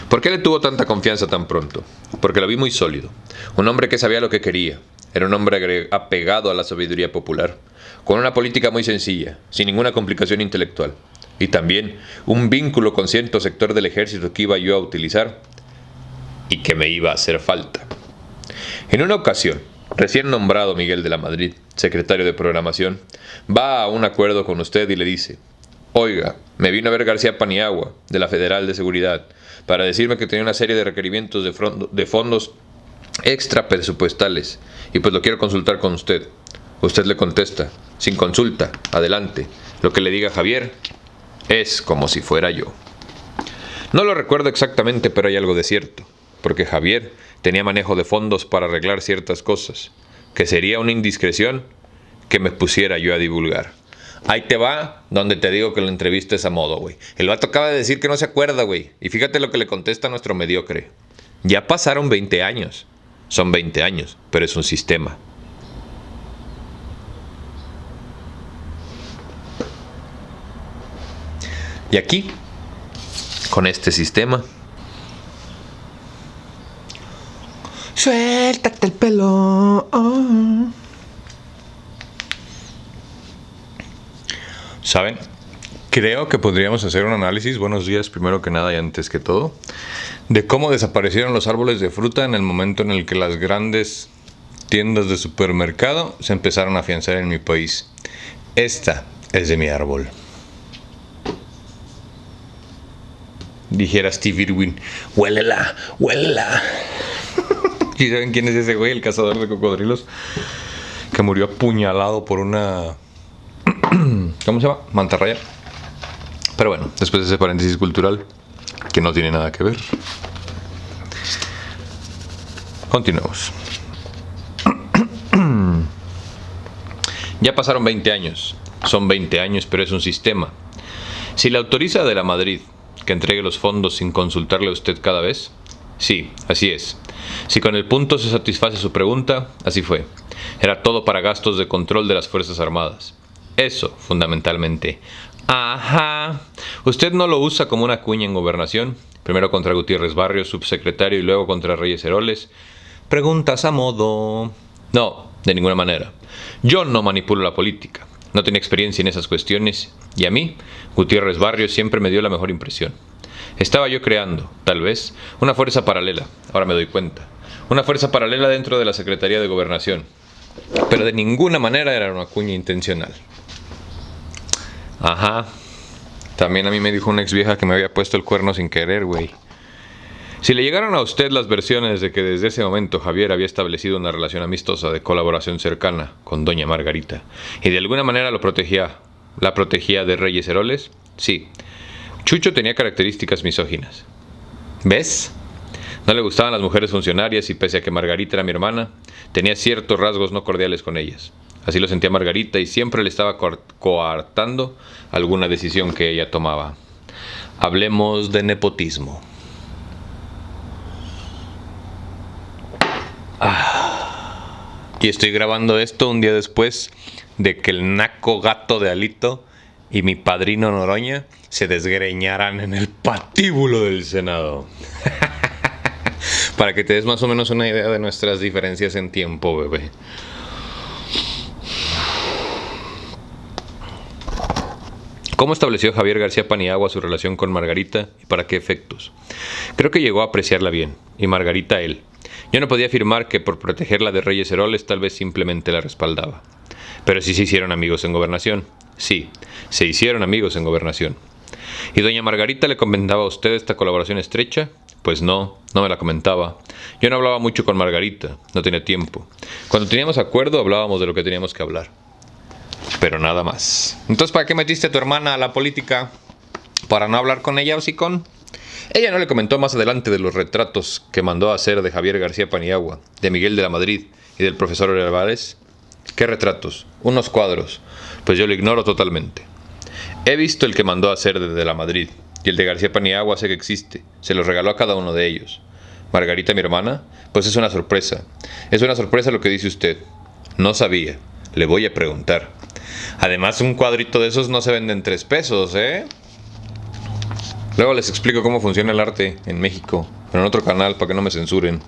¿Por qué le tuvo tanta confianza tan pronto? Porque lo vi muy sólido, un hombre que sabía lo que quería. Era un hombre apegado a la sabiduría popular, con una política muy sencilla, sin ninguna complicación intelectual, y también un vínculo con cierto sector del ejército que iba yo a utilizar y que me iba a hacer falta. En una ocasión, recién nombrado Miguel de la Madrid, secretario de Programación, va a un acuerdo con usted y le dice: oiga, me vino a ver García Paniagua, de la Federal de Seguridad, para decirme que tenía una serie de requerimientos de fondos extra presupuestales, y pues lo quiero consultar con usted. Usted le contesta: sin consulta, adelante, lo que le diga Javier es como si fuera yo. No lo recuerdo exactamente, pero hay algo de cierto, porque Javier tenía manejo de fondos para arreglar ciertas cosas, que sería una indiscreción que me pusiera yo a divulgar. Ahí te va donde te digo que la entrevista es a modo, güey. El vato acaba de decir que no se acuerda, güey. Y fíjate lo que le contesta a nuestro mediocre. Ya pasaron 20 años. Son 20 años, pero es un sistema. Y aquí, con este sistema, suéltate el pelo. ¿Saben? Creo que podríamos hacer un análisis, buenos días primero que nada y antes que todo, de cómo desaparecieron los árboles de fruta en el momento en el que las grandes tiendas de supermercado se empezaron a afianzar en mi país. Esta es de mi árbol. Dijera Steve Irwin: huélela, huélela. ¿Y saben quién es ese güey? El cazador de cocodrilos que murió apuñalado por una... ¿cómo se llama? Mantarraya. Pero bueno, después de ese paréntesis cultural que no tiene nada que ver, continuemos. Ya pasaron 20 años. Son 20 años, pero es un sistema. Si le autoriza de la Madrid que entregue los fondos sin consultarle a usted cada vez, sí, así es. Si con el punto se satisface su pregunta, así fue. Era todo para gastos de control de las Fuerzas Armadas. Eso, fundamentalmente. Ajá. Usted no lo usa como una cuña en gobernación. Primero contra Gutiérrez Barrios, subsecretario, y luego contra Reyes Heroles. Preguntas a modo. No, de ninguna manera. Yo no manipulo la política. No tenía experiencia en esas cuestiones. Y a mí, Gutiérrez Barrios siempre me dio la mejor impresión. Estaba yo creando, tal vez, una fuerza paralela. Ahora me doy cuenta. Una fuerza paralela dentro de la Secretaría de Gobernación. Pero de ninguna manera era una cuña intencional. Ajá. También a mí me dijo una ex vieja que me había puesto el cuerno sin querer, güey. Si le llegaron a usted las versiones de que desde ese momento Javier había establecido una relación amistosa de colaboración cercana con doña Margarita y de alguna manera la protegía de Reyes Heroles, sí, Chucho tenía características misóginas. ¿Ves? No le gustaban las mujeres funcionarias y pese a que Margarita era mi hermana, tenía ciertos rasgos no cordiales con ellas. Así lo sentía Margarita y siempre le estaba coartando alguna decisión que ella tomaba. Hablemos de nepotismo. Y estoy grabando esto un día después de que el naco gato de Alito y mi padrino Noroña se desgreñaran en el patíbulo del Senado. Para que te des más o menos una idea de nuestras diferencias en tiempo, bebé. ¿Cómo estableció Javier García Paniagua su relación con Margarita y para qué efectos? Creo que llegó a apreciarla bien, y Margarita a él. Yo no podía afirmar que por protegerla de Reyes Heroles tal vez simplemente la respaldaba. Pero sí se hicieron amigos en gobernación. Sí, se hicieron amigos en gobernación. ¿Y doña Margarita le comentaba a usted esta colaboración estrecha? Pues no me la comentaba. Yo no hablaba mucho con Margarita, no tenía tiempo. Cuando teníamos acuerdo hablábamos de lo que teníamos que hablar. Pero nada más. Entonces, ¿para qué metiste a tu hermana a la política? ¿Para no hablar con ella o sí con? Ella no le comentó más adelante de los retratos que mandó a hacer de Javier García Paniagua, de Miguel de la Madrid y del profesor Álvarez. ¿Qué retratos? Unos cuadros. Pues yo lo ignoro totalmente. He visto el que mandó a hacer de la Madrid y el de García Paniagua sé que existe. Se los regaló a cada uno de ellos. Margarita, mi hermana, pues es una sorpresa. Es una sorpresa lo que dice usted. No sabía. Le voy a preguntar. Además, un cuadrito de esos no se vende en 3 pesos, ¿eh? Luego les explico cómo funciona el arte en México, pero en otro canal para que no me censuren.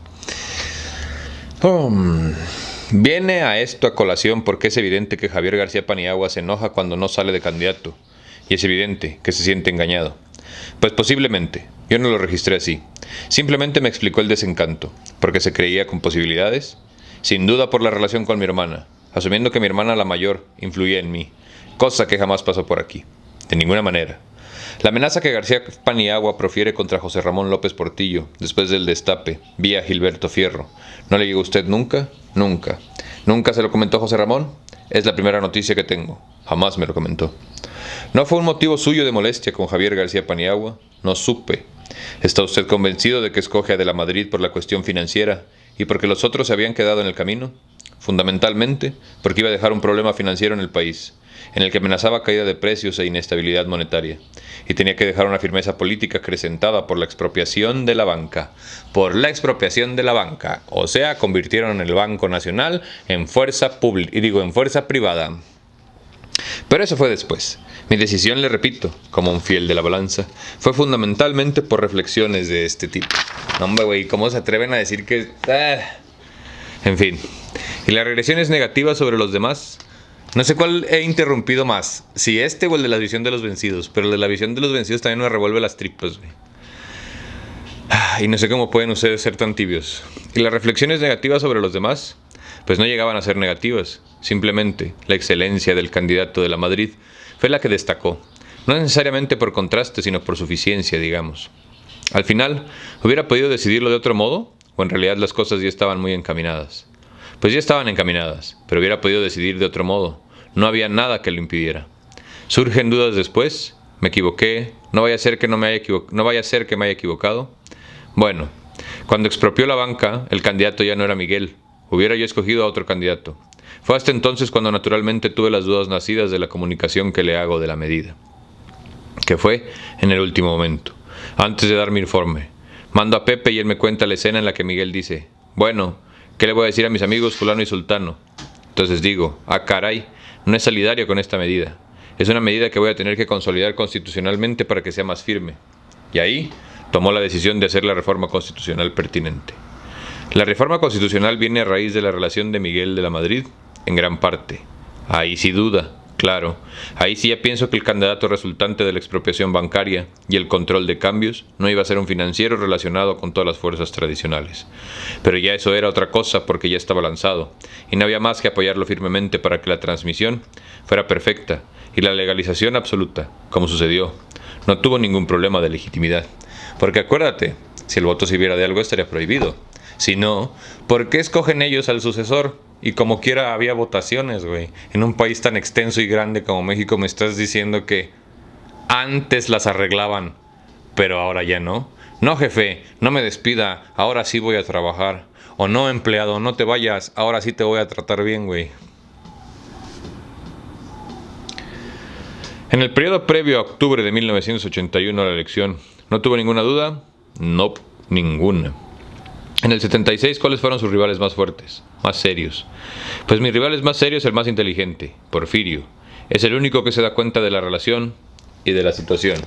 Viene a esto a colación porque es evidente que Javier García Paniagua se enoja cuando no sale de candidato. Y es evidente que se siente engañado. Pues posiblemente, yo no lo registré así. Simplemente me explicó el desencanto, porque se creía con posibilidades. Sin duda por la relación con mi hermana, asumiendo que mi hermana la mayor influía en mí, cosa que jamás pasó por aquí. De ninguna manera. La amenaza que García Paniagua profiere contra José Ramón López Portillo, después del destape, vía Gilberto Fierro, ¿no le llegó a usted nunca? Nunca. ¿Nunca se lo comentó José Ramón? Es la primera noticia que tengo. Jamás me lo comentó. ¿No fue un motivo suyo de molestia con Javier García Paniagua? No supe. ¿Está usted convencido de que escoge a De la Madrid por la cuestión financiera y porque los otros se habían quedado en el camino? Fundamentalmente, porque iba a dejar un problema financiero en el país, en el que amenazaba caída de precios e inestabilidad monetaria, y tenía que dejar una firmeza política acrecentada por la expropiación de la banca. Por la expropiación de la banca, o sea, convirtieron el Banco Nacional en fuerza privada. Pero eso fue después. Mi decisión, le repito, como un fiel de la balanza, fue fundamentalmente por reflexiones de este tipo. No, hombre, güey, ¿cómo se atreven a decir que...? En fin. Y las regresiones negativas sobre los demás... No sé cuál he interrumpido más, si este o el de la visión de los vencidos, pero el de la visión de los vencidos también me revuelve las tripas, güey. Y no sé cómo pueden ustedes ser tan tibios. Y las reflexiones negativas sobre los demás, pues no llegaban a ser negativas. Simplemente la excelencia del candidato de la Madrid fue la que destacó. No necesariamente por contraste, sino por suficiencia, digamos. Al final, ¿hubiera podido decidirlo de otro modo? ¿O en realidad las cosas ya estaban muy encaminadas? Pues ya estaban encaminadas, pero hubiera podido decidir de otro modo. No había nada que lo impidiera. ¿Surgen dudas después? ¿Me equivoqué? ¿No vaya a ser que me haya equivocado? Bueno, cuando expropió la banca, el candidato ya no era Miguel. Hubiera yo escogido a otro candidato. Fue hasta entonces cuando naturalmente tuve las dudas nacidas de la comunicación que le hago de la medida. Que fue en el último momento, antes de dar mi informe. Mando a Pepe y él me cuenta la escena en la que Miguel dice: bueno, ¿qué le voy a decir a mis amigos fulano y sultano? Entonces digo: ah, caray, no es solidario con esta medida. Es una medida que voy a tener que consolidar constitucionalmente para que sea más firme. Y ahí tomó la decisión de hacer la reforma constitucional pertinente. La reforma constitucional viene a raíz de la relación de Miguel de la Madrid, en gran parte. Ahí sí duda, claro. Ahí sí ya pienso que el candidato resultante de la expropiación bancaria y el control de cambios no iba a ser un financiero relacionado con todas las fuerzas tradicionales. Pero ya eso era otra cosa porque ya estaba lanzado, y no había más que apoyarlo firmemente para que la transmisión fuera perfecta y la legalización absoluta, como sucedió. No tuvo ningún problema de legitimidad. Porque acuérdate, si el voto sirviera de algo estaría prohibido. Si no, ¿por qué escogen ellos al sucesor? Y como quiera había votaciones, güey. En un país tan extenso y grande como México me estás diciendo que antes las arreglaban, pero ahora ya no. No, jefe, no me despida, ahora sí voy a trabajar. O no, empleado, no te vayas, ahora sí te voy a tratar bien, güey. En el periodo previo a octubre de 1981 a la elección, ¿no tuvo ninguna duda? No, ninguna. En el 76, ¿cuáles fueron sus rivales más fuertes, más serios? Pues mi rival es más serio, es el más inteligente, Porfirio. Es el único que se da cuenta de la relación y de la situación.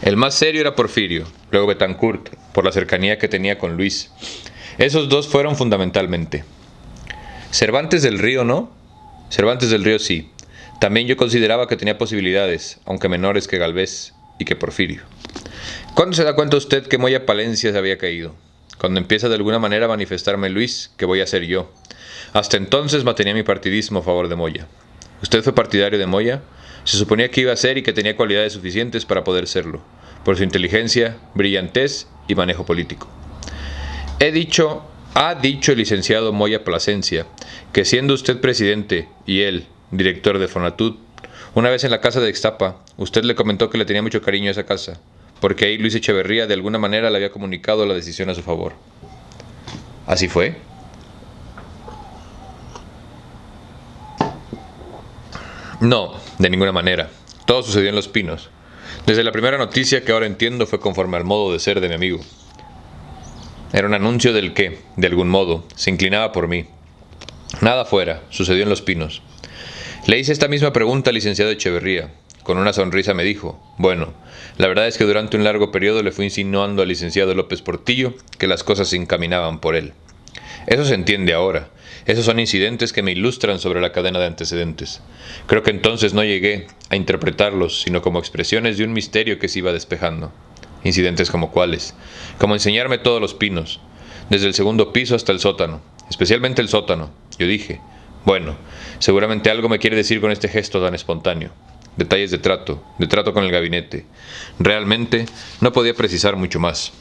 El más serio era Porfirio, luego Betancourt, por la cercanía que tenía con Luis. Esos dos fueron fundamentalmente. Cervantes del Río, ¿no? Cervantes del Río sí. También yo consideraba que tenía posibilidades, aunque menores que Galvez y que Porfirio. ¿Cuándo se da cuenta usted que Moya Palencia se había caído? Cuando empieza de alguna manera a manifestarme Luis que voy a ser yo. Hasta entonces mantenía mi partidismo a favor de Moya. ¿Usted fue partidario de Moya? Se suponía que iba a ser y que tenía cualidades suficientes para poder serlo, por su inteligencia, brillantez y manejo político. Ha dicho el licenciado Moya Plasencia que siendo usted presidente y él director de Fonatud, una vez en la casa de Ixtapa, usted le comentó que le tenía mucho cariño a esa casa, porque ahí Luis Echeverría de alguna manera le había comunicado la decisión a su favor. ¿Así fue? No, de ninguna manera. Todo sucedió en Los Pinos. Desde la primera noticia que ahora entiendo fue conforme al modo de ser de mi amigo. Era un anuncio del que, de algún modo, se inclinaba por mí. Nada fuera, sucedió en Los Pinos. Le hice esta misma pregunta al licenciado Echeverría. Con una sonrisa me dijo: bueno, la verdad es que durante un largo periodo le fui insinuando al licenciado López Portillo que las cosas se encaminaban por él. Eso se entiende ahora. Esos son incidentes que me ilustran sobre la cadena de antecedentes. Creo que entonces no llegué a interpretarlos, sino como expresiones de un misterio que se iba despejando. Incidentes como cuáles. Como enseñarme todos los pinos, desde el segundo piso hasta el sótano, especialmente el sótano. Yo dije: bueno, seguramente algo me quiere decir con este gesto tan espontáneo. Detalles de trato con el gabinete. Realmente no podía precisar mucho más.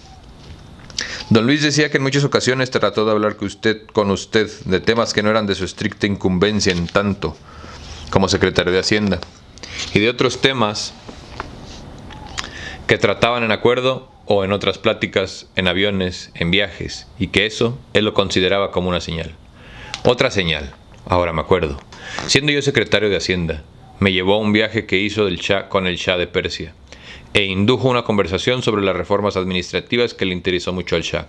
Don Luis decía que en muchas ocasiones trató de hablar con usted de temas que no eran de su estricta incumbencia en tanto como secretario de Hacienda, y de otros temas que trataban en acuerdo o en otras pláticas, en aviones, en viajes, y que eso él lo consideraba como una señal. Otra señal, ahora me acuerdo. Siendo yo secretario de Hacienda, me llevó a un viaje que hizo con el Shah de Persia, e indujo una conversación sobre las reformas administrativas que le interesó mucho al Shah.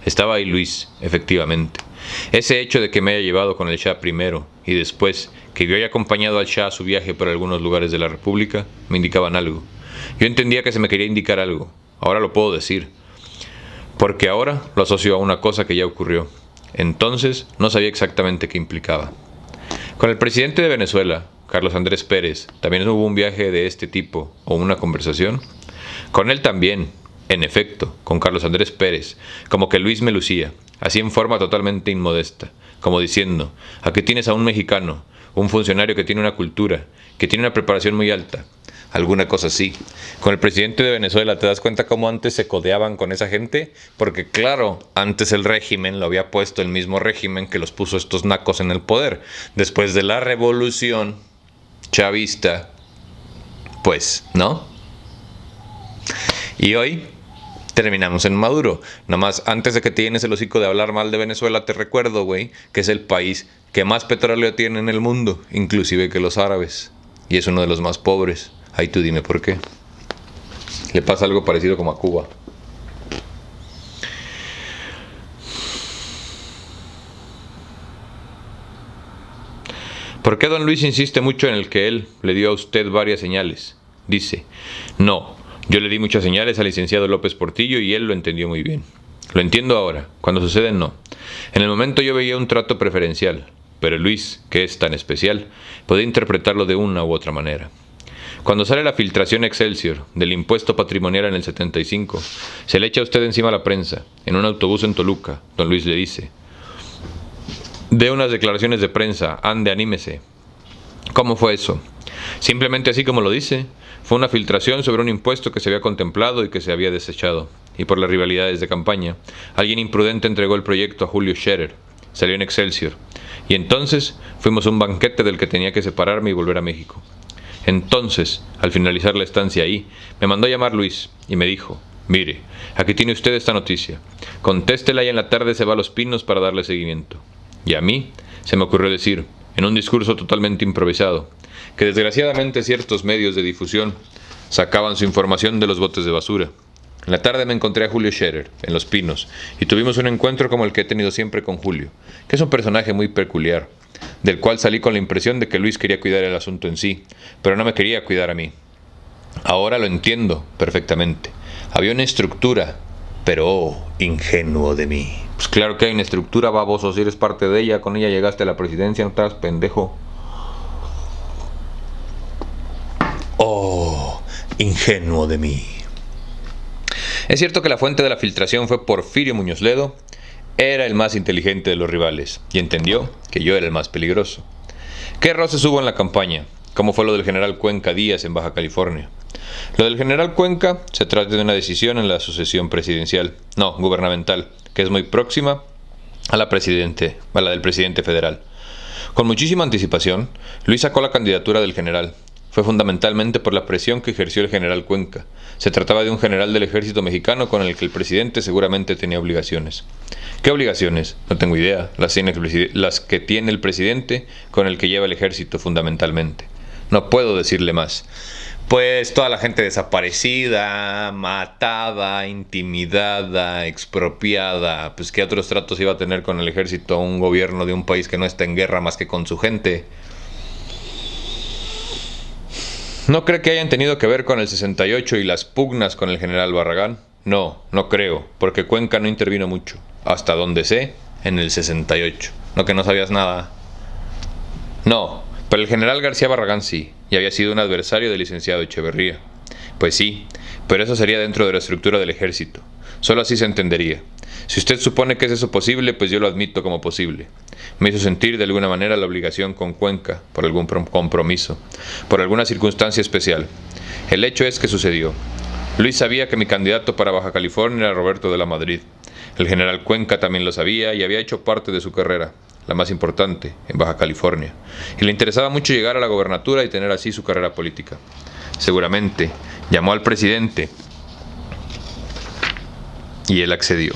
Estaba ahí Luis, efectivamente. Ese hecho de que me haya llevado con el Shah primero y después que yo haya acompañado al Shah a su viaje por algunos lugares de la República me indicaban algo. Yo entendía que se me quería indicar algo. Ahora lo puedo decir, porque ahora lo asocio a una cosa que ya ocurrió. Entonces no sabía exactamente qué implicaba. Con el presidente de Venezuela, Carlos Andrés Pérez, ¿también hubo un viaje de este tipo o una conversación? Con él también, en efecto, con Carlos Andrés Pérez, como que Luis me lucía, así en forma totalmente inmodesta, como diciendo: aquí tienes a un mexicano, un funcionario que tiene una cultura, que tiene una preparación muy alta. Alguna cosa así. Con el presidente de Venezuela, ¿te das cuenta cómo antes se codeaban con esa gente? Porque claro, antes el régimen lo había puesto el mismo régimen que los puso estos nacos en el poder. Después de la revolución chavista, pues, ¿no? Y hoy terminamos en Maduro. Nada más, antes de que te llenes el hocico de hablar mal de Venezuela, te recuerdo, güey, que es el país que más petróleo tiene en el mundo, inclusive que los árabes. Y es uno de los más pobres. Ahí tú dime por qué. Le pasa algo parecido como a Cuba. ¿Por qué don Luis insiste mucho en el que él le dio a usted varias señales? Dice, no, yo le di muchas señales al licenciado López Portillo y él lo entendió muy bien. Lo entiendo ahora, cuando suceden no. En el momento yo veía un trato preferencial, pero Luis, que es tan especial, podía interpretarlo de una u otra manera. Cuando sale la filtración Excelsior del impuesto patrimonial en el 75, se le echa a usted encima a la prensa, en un autobús en Toluca, don Luis le dice, de unas declaraciones de prensa, ande, anímese. ¿Cómo fue eso? Simplemente así como lo dice. Fue una filtración sobre un impuesto que se había contemplado y que se había desechado. Y por las rivalidades de campaña, alguien imprudente entregó el proyecto a Julio Scherer. Salió en Excelsior. Y entonces fuimos a un banquete del que tenía que separarme y volver a México. Entonces, al finalizar la estancia ahí, me mandó a llamar Luis y me dijo, mire, aquí tiene usted esta noticia. Contéstela y en la tarde se va a Los Pinos para darle seguimiento. Y a mí se me ocurrió decir, en un discurso totalmente improvisado, que desgraciadamente ciertos medios de difusión sacaban su información de los botes de basura. En la tarde me encontré a Julio Scherer, en Los Pinos, y tuvimos un encuentro como el que he tenido siempre con Julio, que es un personaje muy peculiar, del cual salí con la impresión de que Luis quería cuidar el asunto en sí, pero no me quería cuidar a mí. Ahora lo entiendo perfectamente. Había una estructura, pero ingenuo de mí. Pues claro que hay una estructura, baboso, si eres parte de ella, con ella llegaste a la presidencia, no estás pendejo. Oh, ingenuo de mí. Es cierto que la fuente de la filtración fue Porfirio Muñoz Ledo. Era el más inteligente de los rivales y entendió que yo era el más peligroso. ¿Qué roces hubo en la campaña? ¿Cómo fue lo del general Cuenca Díaz en Baja California? Lo del general Cuenca se trata de una decisión en la sucesión presidencial, no, gubernamental, que es muy próxima a la del presidente federal. Con muchísima anticipación, Luis sacó la candidatura del general. Fue fundamentalmente por la presión que ejerció el general Cuenca. Se trataba de un general del ejército mexicano con el que el presidente seguramente tenía obligaciones. ¿Qué obligaciones? No tengo idea. Las que tiene el presidente con el que lleva el ejército fundamentalmente. No puedo decirle más. Pues toda la gente desaparecida, matada, intimidada, expropiada. Pues ¿qué otros tratos iba a tener con el ejército un gobierno de un país que no está en guerra más que con su gente? ¿No cree que hayan tenido que ver con el 68 y las pugnas con el general Barragán? No, no creo, porque Cuenca no intervino mucho. Hasta donde sé, en el 68. No que no sabías nada. No, pero el general García Barragán sí, y había sido un adversario del licenciado Echeverría. Pues sí, pero eso sería dentro de la estructura del ejército. Solo así se entendería. Si usted supone que es eso posible, pues yo lo admito como posible. Me hizo sentir de alguna manera la obligación con Cuenca, por algún compromiso, por alguna circunstancia especial. El hecho es que sucedió. Luis sabía que mi candidato para Baja California era Roberto de la Madrid. El general Cuenca también lo sabía y había hecho parte de su carrera, la más importante, en Baja California. Y le interesaba mucho llegar a la gobernatura y tener así su carrera política. Seguramente llamó al presidente y él accedió.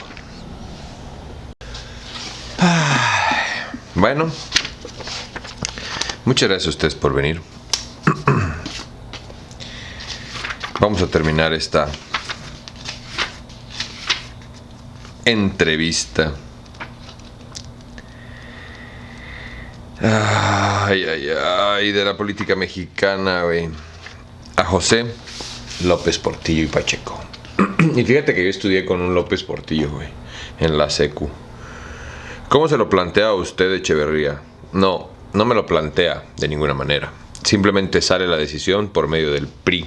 Bueno, muchas gracias a ustedes por venir. Vamos a terminar esta entrevista. De la política mexicana, güey. A José López Portillo y Pacheco. Y fíjate que yo estudié con un López Portillo, güey, en la secu. ¿Cómo se lo plantea a usted Echeverría? No me lo plantea de ninguna manera. Simplemente sale la decisión por medio del PRI.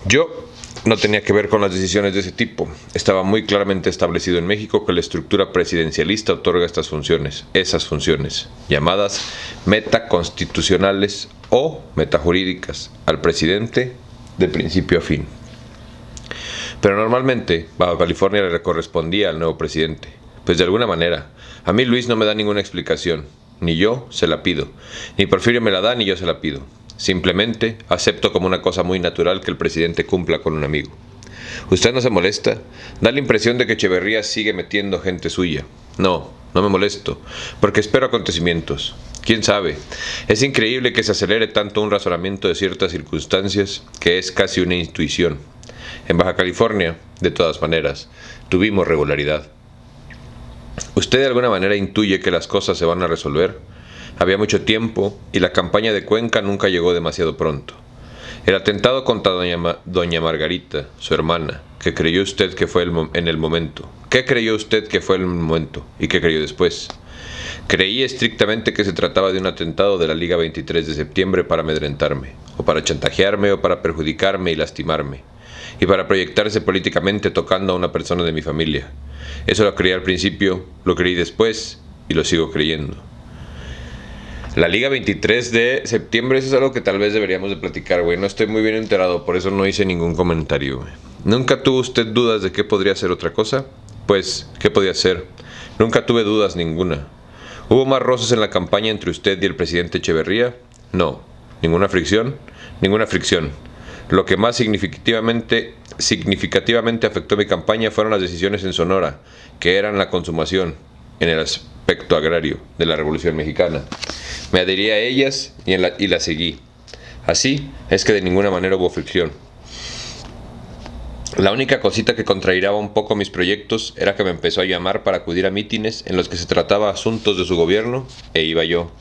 Yo no tenía que ver con las decisiones de ese tipo. Estaba muy claramente establecido en México que la estructura presidencialista otorga esas funciones, llamadas metaconstitucionales o metajurídicas, al presidente de principio a fin. Pero normalmente Baja California le correspondía al nuevo presidente. Pues de alguna manera, a mí Luis no me da ninguna explicación, ni yo se la pido, ni Porfirio me la da ni yo se la pido. Simplemente acepto como una cosa muy natural que el presidente cumpla con un amigo. ¿Usted no se molesta? Da la impresión de que Echeverría sigue metiendo gente suya. No, no me molesto, porque espero acontecimientos. ¿Quién sabe? Es increíble que se acelere tanto un razonamiento de ciertas circunstancias que es casi una intuición. En Baja California, de todas maneras, tuvimos regularidad. ¿Usted de alguna manera intuye que las cosas se van a resolver? Había mucho tiempo y la campaña de Cuenca nunca llegó demasiado pronto. El atentado contra doña Margarita, su hermana, ¿qué creyó usted que fue en el momento? ¿Qué creyó usted que fue el momento? ¿Y qué creyó después? Creí estrictamente que se trataba de un atentado de la Liga 23 de septiembre para amedrentarme, o para chantajearme, o para perjudicarme y lastimarme, y para proyectarse políticamente tocando a una persona de mi familia. Eso lo creí al principio, lo creí después, y lo sigo creyendo. La Liga 23 de septiembre, eso es algo que tal vez deberíamos de platicar, güey. No estoy muy bien enterado, por eso no hice ningún comentario, güey. ¿Nunca tuvo usted dudas de qué podría ser otra cosa? Pues, ¿qué podía ser? Nunca tuve dudas ninguna. ¿Hubo más roces en la campaña entre usted y el presidente Echeverría? No. ¿Ninguna fricción? Ninguna fricción. Lo que más significativamente afectó mi campaña fueron las decisiones en Sonora, que eran la consumación, en el aspecto agrario, de la Revolución Mexicana. Me adherí a ellas y las seguí. Así es que de ninguna manera hubo fricción. La única cosita que contrariaba un poco mis proyectos era que me empezó a llamar para acudir a mítines en los que se trataba asuntos de su gobierno, e iba yo.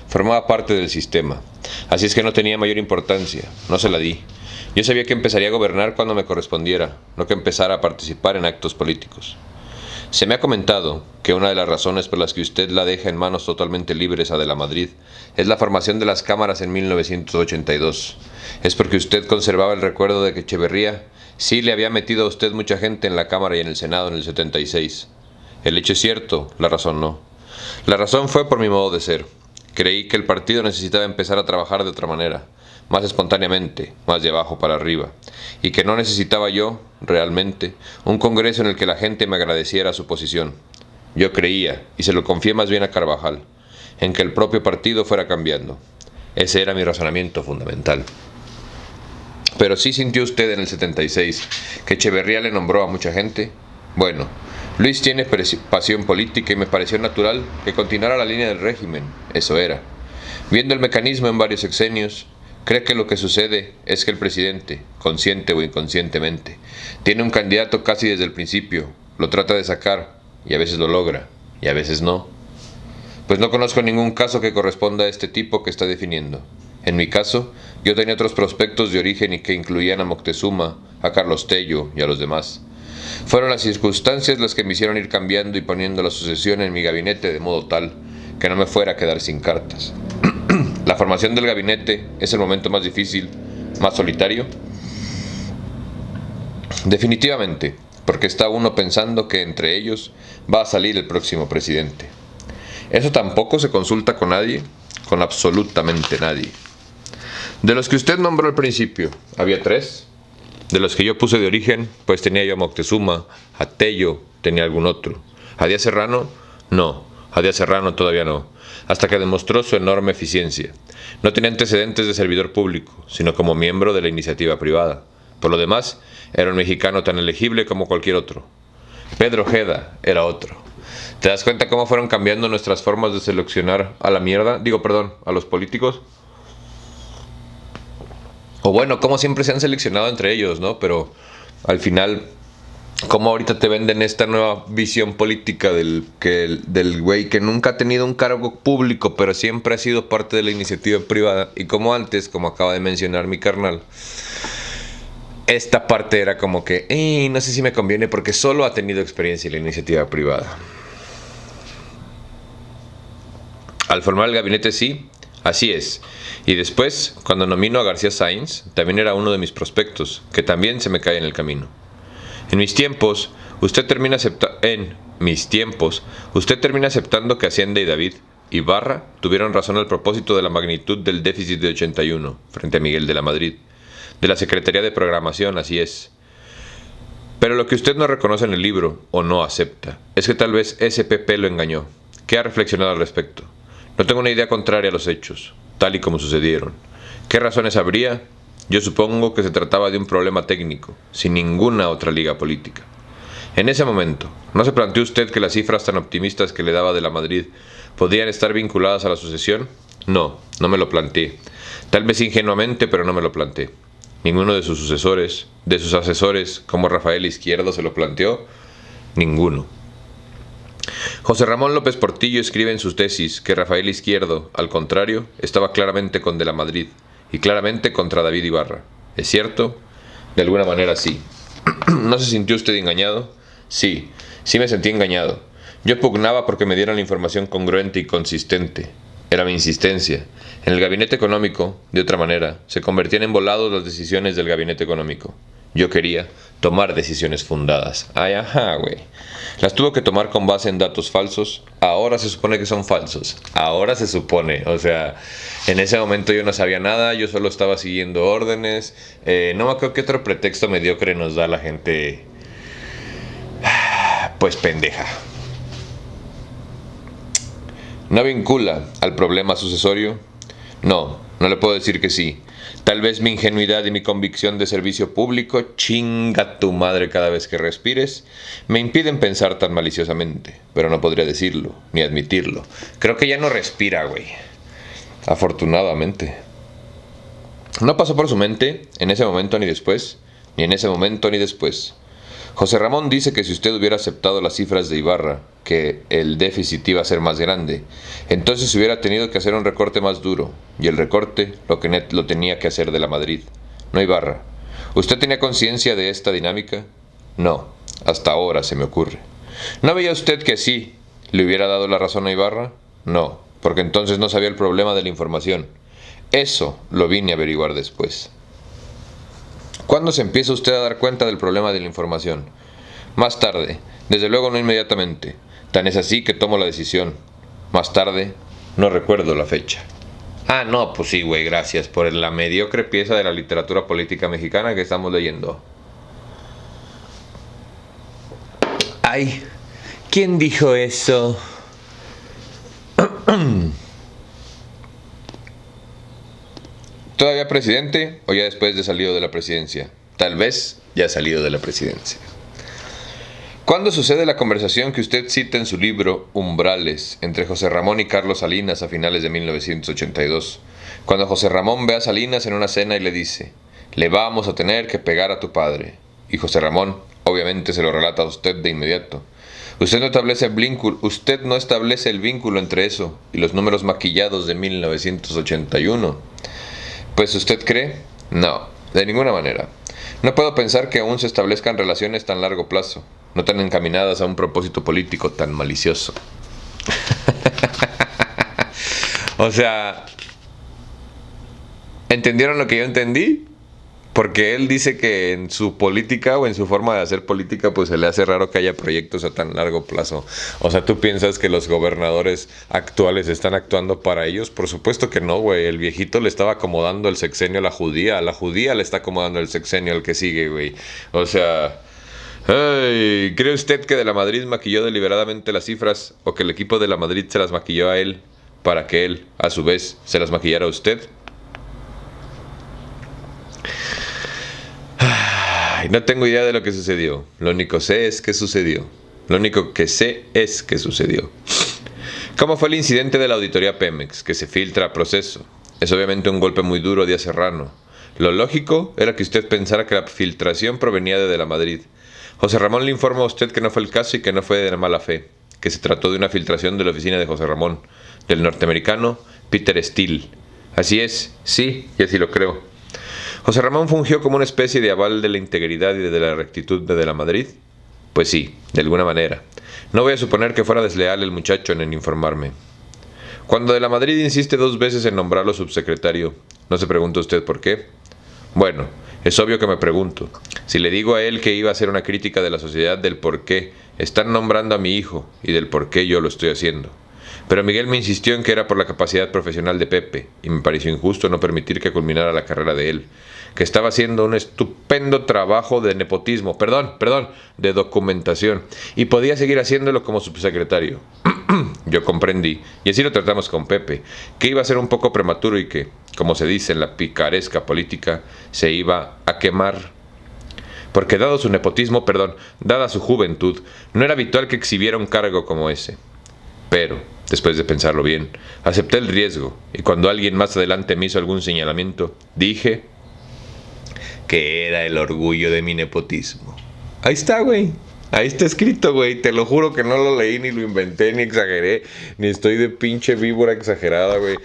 Formaba parte del sistema, así es que no tenía mayor importancia, no se la di. Yo sabía que empezaría a gobernar cuando me correspondiera, no que empezara a participar en actos políticos. Se me ha comentado que una de las razones por las que usted la deja en manos totalmente libres a De la Madrid es la formación de las cámaras en 1982. Es porque usted conservaba el recuerdo de que Echeverría sí le había metido a usted mucha gente en la Cámara y en el Senado en el 76. El hecho es cierto, la razón no. La razón fue por mi modo de ser. Creí que el partido necesitaba empezar a trabajar de otra manera, más espontáneamente, más de abajo para arriba, y que no necesitaba yo, realmente, un congreso en el que la gente me agradeciera su posición. Yo creía, y se lo confié más bien a Carvajal, en que el propio partido fuera cambiando. Ese era mi razonamiento fundamental. Pero sí sintió usted en el 76 que Echeverría le nombró a mucha gente. Bueno, Luis tiene pasión política y me pareció natural que continuara la línea del régimen, eso era. Viendo el mecanismo en varios sexenios, cree que lo que sucede es que el presidente, consciente o inconscientemente, tiene un candidato casi desde el principio, lo trata de sacar, y a veces lo logra, y a veces no. Pues no conozco ningún caso que corresponda a este tipo que está definiendo. En mi caso, yo tenía otros prospectos de origen y que incluían a Moctezuma, a Carlos Tello y a los demás. Fueron las circunstancias las que me hicieron ir cambiando y poniendo la sucesión en mi gabinete de modo tal que no me fuera a quedar sin cartas. La formación del gabinete es el momento más difícil, más solitario. Definitivamente, porque está uno pensando que entre ellos va a salir el próximo presidente. Eso tampoco se consulta con nadie, con absolutamente nadie. De los que usted nombró al principio, había 3. De los que yo puse de origen, pues tenía yo a Moctezuma, a Tello, tenía algún otro. ¿A Díaz Serrano? No, a Díaz Serrano todavía no, hasta que demostró su enorme eficiencia. No tenía antecedentes de servidor público, sino como miembro de la iniciativa privada. Por lo demás, era un mexicano tan elegible como cualquier otro. Pedro Ojeda era otro. ¿Te das cuenta cómo fueron cambiando nuestras formas de seleccionar a la mierda? A los políticos. O bueno, como siempre se han seleccionado entre ellos, ¿no? Pero al final, como ahorita te venden esta nueva visión política del güey que nunca ha tenido un cargo público, pero siempre ha sido parte de la iniciativa privada. Y como antes, como acaba de mencionar mi carnal, esta parte era como que, no sé si me conviene porque solo ha tenido experiencia en la iniciativa privada. Al formar el gabinete sí, así es. Y después, cuando nomino a García Sáenz, también era uno de mis prospectos, que también se me cae en el camino. En mis tiempos, usted termina aceptando que Hacienda y David Ibarra tuvieron razón al propósito de la magnitud del déficit de 81 frente a Miguel de la Madrid, de la Secretaría de Programación, así es. Pero lo que usted no reconoce en el libro, o no acepta, es que tal vez SPP lo engañó. ¿Qué ha reflexionado al respecto? No tengo una idea contraria a los hechos, tal y como sucedieron. ¿Qué razones habría? Yo supongo que se trataba de un problema técnico, sin ninguna otra liga política. En ese momento, ¿no se planteó usted que las cifras tan optimistas que le daba de la Madrid podían estar vinculadas a la sucesión? No, no me lo planteé. Tal vez ingenuamente, pero no me lo planteé. Ninguno de sus asesores, como Rafael Izquierdo, se lo planteó. Ninguno. José Ramón López Portillo escribe en sus tesis que Rafael Izquierdo, al contrario, estaba claramente con de la Madrid y claramente contra David Ibarra. ¿Es cierto? De alguna manera sí. ¿No se sintió usted engañado? Sí, sí me sentí engañado. Yo pugnaba porque me dieran la información congruente y consistente. Era mi insistencia. En el gabinete económico, de otra manera, se convertían en volados las decisiones del gabinete económico. Yo quería tomar decisiones fundadas. Ay, ajá, güey. Las tuvo que tomar con base en datos falsos. Ahora se supone que son falsos. Ahora se supone. O sea, en ese momento yo no sabía nada. Yo solo estaba siguiendo órdenes. No me acuerdo qué otro pretexto mediocre nos da la gente. Pues pendeja. ¿No vincula al problema sucesorio? No, no le puedo decir que sí. Tal vez mi ingenuidad y mi convicción de servicio público, chinga tu madre cada vez que respires, me impiden pensar tan maliciosamente, pero no podría decirlo, ni admitirlo. Creo que ya no respira, güey. Afortunadamente. No pasó por su mente, en ese momento ni después, ni en ese momento ni después. José Ramón dice que si usted hubiera aceptado las cifras de Ibarra, que el déficit iba a ser más grande, entonces hubiera tenido que hacer un recorte más duro, y el recorte lo tenía que hacer de la Madrid, no Ibarra. ¿Usted tenía conciencia de esta dinámica? No, hasta ahora se me ocurre. ¿No veía usted que sí le hubiera dado la razón a Ibarra? No, porque entonces no sabía el problema de la información. Eso lo vine a averiguar después. ¿Cuándo se empieza usted a dar cuenta del problema de la información? Más tarde, desde luego no inmediatamente. Tan es así que tomo la decisión. Más tarde, no recuerdo la fecha. Ah, no, pues sí, güey, gracias por la mediocre pieza de la literatura política mexicana que estamos leyendo. Ay, ¿quién dijo eso? ¿Todavía presidente o ya después de salido de la presidencia? Tal vez ya salido de la presidencia. ¿Cuándo sucede la conversación que usted cita en su libro Umbrales entre José Ramón y Carlos Salinas a finales de 1982? Cuando José Ramón ve a Salinas en una cena y le dice: le vamos a tener que pegar a tu padre. Y José Ramón obviamente se lo relata a usted de inmediato. Usted no establece el vínculo entre eso y los números maquillados de 1981. ¿Pues usted cree? No, de ninguna manera. No puedo pensar que aún se establezcan relaciones tan largo plazo, no tan encaminadas a un propósito político tan malicioso. O sea, ¿entendieron lo que yo entendí? Porque él dice que en su política o en su forma de hacer política pues se le hace raro que haya proyectos a tan largo plazo. O sea, ¿tú piensas que los gobernadores actuales están actuando para ellos? Por supuesto que no, güey. El viejito le estaba acomodando el sexenio a la judía le está acomodando el sexenio al que sigue, güey. O sea... Ay, ¿cree usted que de la Madrid maquilló deliberadamente las cifras o que el equipo de la Madrid se las maquilló a él para que él, a su vez, se las maquillara a usted? No tengo idea de lo que sucedió. Lo único que sé es que sucedió. ¿Cómo fue el incidente de la auditoría Pemex, que se filtra a proceso? Es obviamente un golpe muy duro a Díaz Serrano. Lo lógico era que usted pensara que la filtración provenía de la Madrid. José Ramón le informa a usted que no fue el caso y que no fue de mala fe, que se trató de una filtración de la oficina de José Ramón, del norteamericano Peter Steele. Así es, sí, y así lo creo. ¿José Ramón fungió como una especie de aval de la integridad y de la rectitud de la Madrid? Pues sí, de alguna manera. No voy a suponer que fuera desleal el muchacho en informarme. Cuando de la Madrid insiste 2 veces en nombrarlo subsecretario, ¿no se pregunta usted por qué? Bueno, es obvio que me pregunto. Si le digo a él que iba a hacer una crítica de la sociedad del por qué están nombrando a mi hijo y del por qué yo lo estoy haciendo. Pero Miguel me insistió en que era por la capacidad profesional de Pepe, y me pareció injusto no permitir que culminara la carrera de él, que estaba haciendo un estupendo trabajo de nepotismo, de documentación, y podía seguir haciéndolo como subsecretario. Yo comprendí, y así lo tratamos con Pepe, que iba a ser un poco prematuro y que, como se dice en la picaresca política, se iba a quemar. Porque dada su juventud, no era habitual que exhibiera un cargo como ese. Pero, después de pensarlo bien, acepté el riesgo, y cuando alguien más adelante me hizo algún señalamiento, dije que era el orgullo de mi nepotismo. Ahí está, güey. Ahí está escrito, güey. Te lo juro que no lo leí, ni lo inventé, ni exageré, ni estoy de pinche víbora exagerada, güey,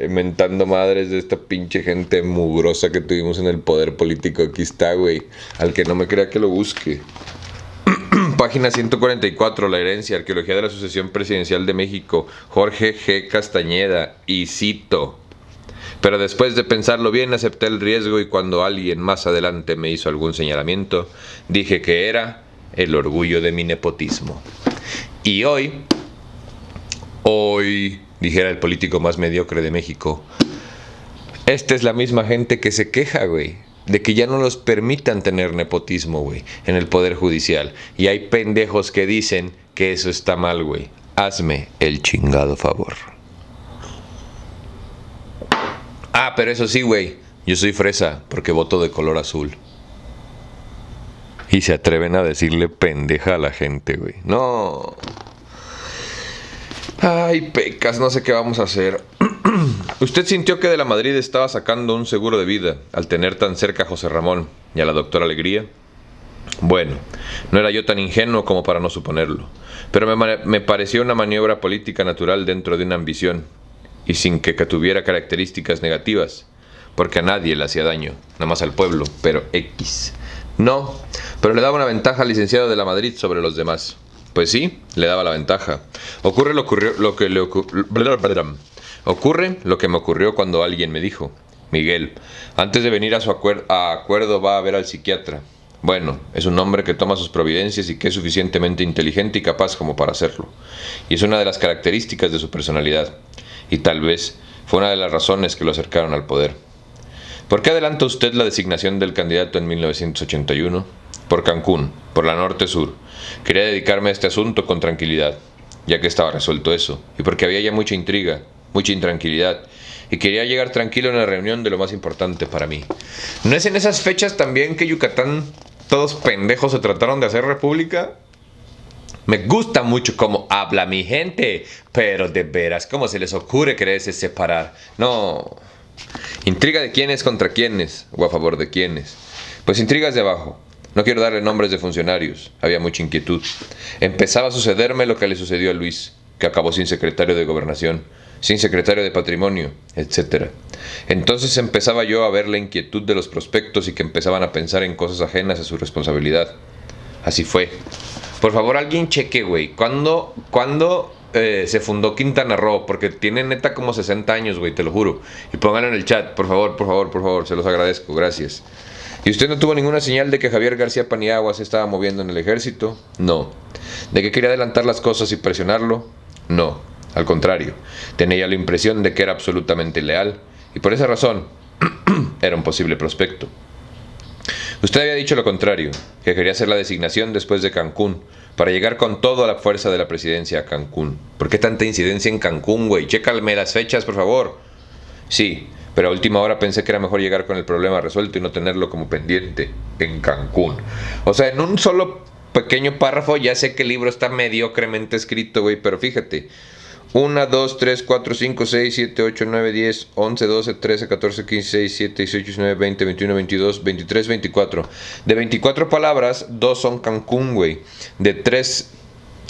mentando madres de esta pinche gente mugrosa que tuvimos en el poder político. Aquí está, güey. Al que no me crea que lo busque. Página 144, la herencia, arqueología de la sucesión presidencial de México, Jorge G. Castañeda, y cito: pero después de pensarlo bien, acepté el riesgo, y cuando alguien más adelante me hizo algún señalamiento, dije que era el orgullo de mi nepotismo. Y hoy, dijera el político más mediocre de México, esta es la misma gente que se queja, güey, de que ya no los permitan tener nepotismo, güey, en el Poder Judicial. Y hay pendejos que dicen que eso está mal, güey. Hazme el chingado favor. Ah, pero eso sí, güey, yo soy fresa porque voto de color azul. Y se atreven a decirle pendeja a la gente, güey. No. Ay, pecas, no sé qué vamos a hacer. ¿Usted sintió que de la Madrid estaba sacando un seguro de vida al tener tan cerca a José Ramón y a la doctora Alegría? Bueno, no era yo tan ingenuo como para no suponerlo, pero me pareció una maniobra política natural dentro de una ambición, y sin que tuviera características negativas, porque a nadie le hacía daño, nada más al pueblo, pero X. No, pero le daba una ventaja al licenciado de la Madrid sobre los demás. Pues sí, le daba la ventaja. Ocurre lo que me ocurrió cuando alguien me dijo: Miguel, antes de venir a su acuerdo va a ver al psiquiatra. Bueno, es un hombre que toma sus providencias y que es suficientemente inteligente y capaz como para hacerlo. Y es una de las características de su personalidad. Y tal vez fue una de las razones que lo acercaron al poder. ¿Por qué adelanta usted la designación del candidato en 1981? Por Cancún, por la Norte-Sur. Quería dedicarme a este asunto con tranquilidad, ya que estaba resuelto eso, y porque había ya mucha intriga, mucha intranquilidad, y quería llegar tranquilo en la reunión de lo más importante para mí. ¿No es en esas fechas también que Yucatán todos pendejos se trataron de hacer república? Me gusta mucho cómo habla mi gente, pero de veras, ¿cómo se les ocurre quererse separar? No. ¿Intriga de quiénes contra quiénes? ¿O a favor de quiénes? Pues intrigas de abajo. No quiero darle nombres de funcionarios. Había mucha inquietud. Empezaba a sucederme lo que le sucedió a Luis, que acabó sin secretario de Gobernación, sin secretario de Patrimonio, etc. Entonces empezaba yo a ver la inquietud de los prospectos y que empezaban a pensar en cosas ajenas a su responsabilidad. Así fue. Por favor, alguien cheque, güey. ¿Cuándo se fundó Quintana Roo? Porque tiene neta como 60 años, güey, te lo juro. Y pónganlo en el chat, por favor, se los agradezco, gracias. ¿Y usted no tuvo ninguna señal de que Javier García Paniagua se estaba moviendo en el ejército? No. ¿De que quería adelantar las cosas y presionarlo? No. Al contrario, tenía la impresión de que era absolutamente leal, y por esa razón era un posible prospecto. Usted había dicho lo contrario, que quería hacer la designación después de Cancún, para llegar con toda la fuerza de la presidencia a Cancún. ¿Por qué tanta incidencia en Cancún, güey? Chécame las fechas, por favor. Sí, pero a última hora pensé que era mejor llegar con el problema resuelto y no tenerlo como pendiente en Cancún. O sea, en un solo pequeño párrafo ya sé que el libro está mediocremente escrito, güey, pero fíjate. 1, 2, 3, 4, 5, 6, 7, 8, 9, 10, 11, 12, 13, 14, 15, 16, 17, 18, 19, 20, 21, 22, 23, 24. De 24 palabras, 2 son Cancún, güey. De 3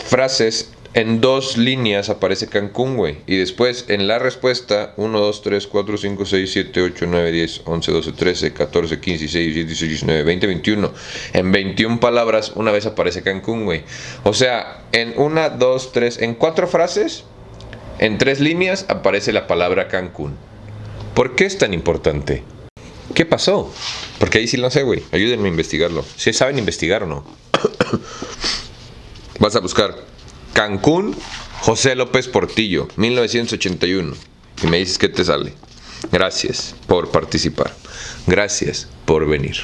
frases, en 2 líneas aparece Cancún, güey. Y después, en la respuesta, 1, 2, 3, 4, 5, 6, 7, 8, 9, 10, 11, 12, 13, 14, 15, 16, 17, 18, 19, 20, 21. En 21 palabras, una vez aparece Cancún, güey. O sea, en 1, 2, 3, en 4 frases, en 3 líneas aparece la palabra Cancún. ¿Por qué es tan importante? ¿Qué pasó? Porque ahí sí lo sé, güey. Ayúdenme a investigarlo. ¿Sí saben investigar o no? Vas a buscar Cancún, José López Portillo, 1981. Y me dices qué te sale. Gracias por participar. Gracias por venir.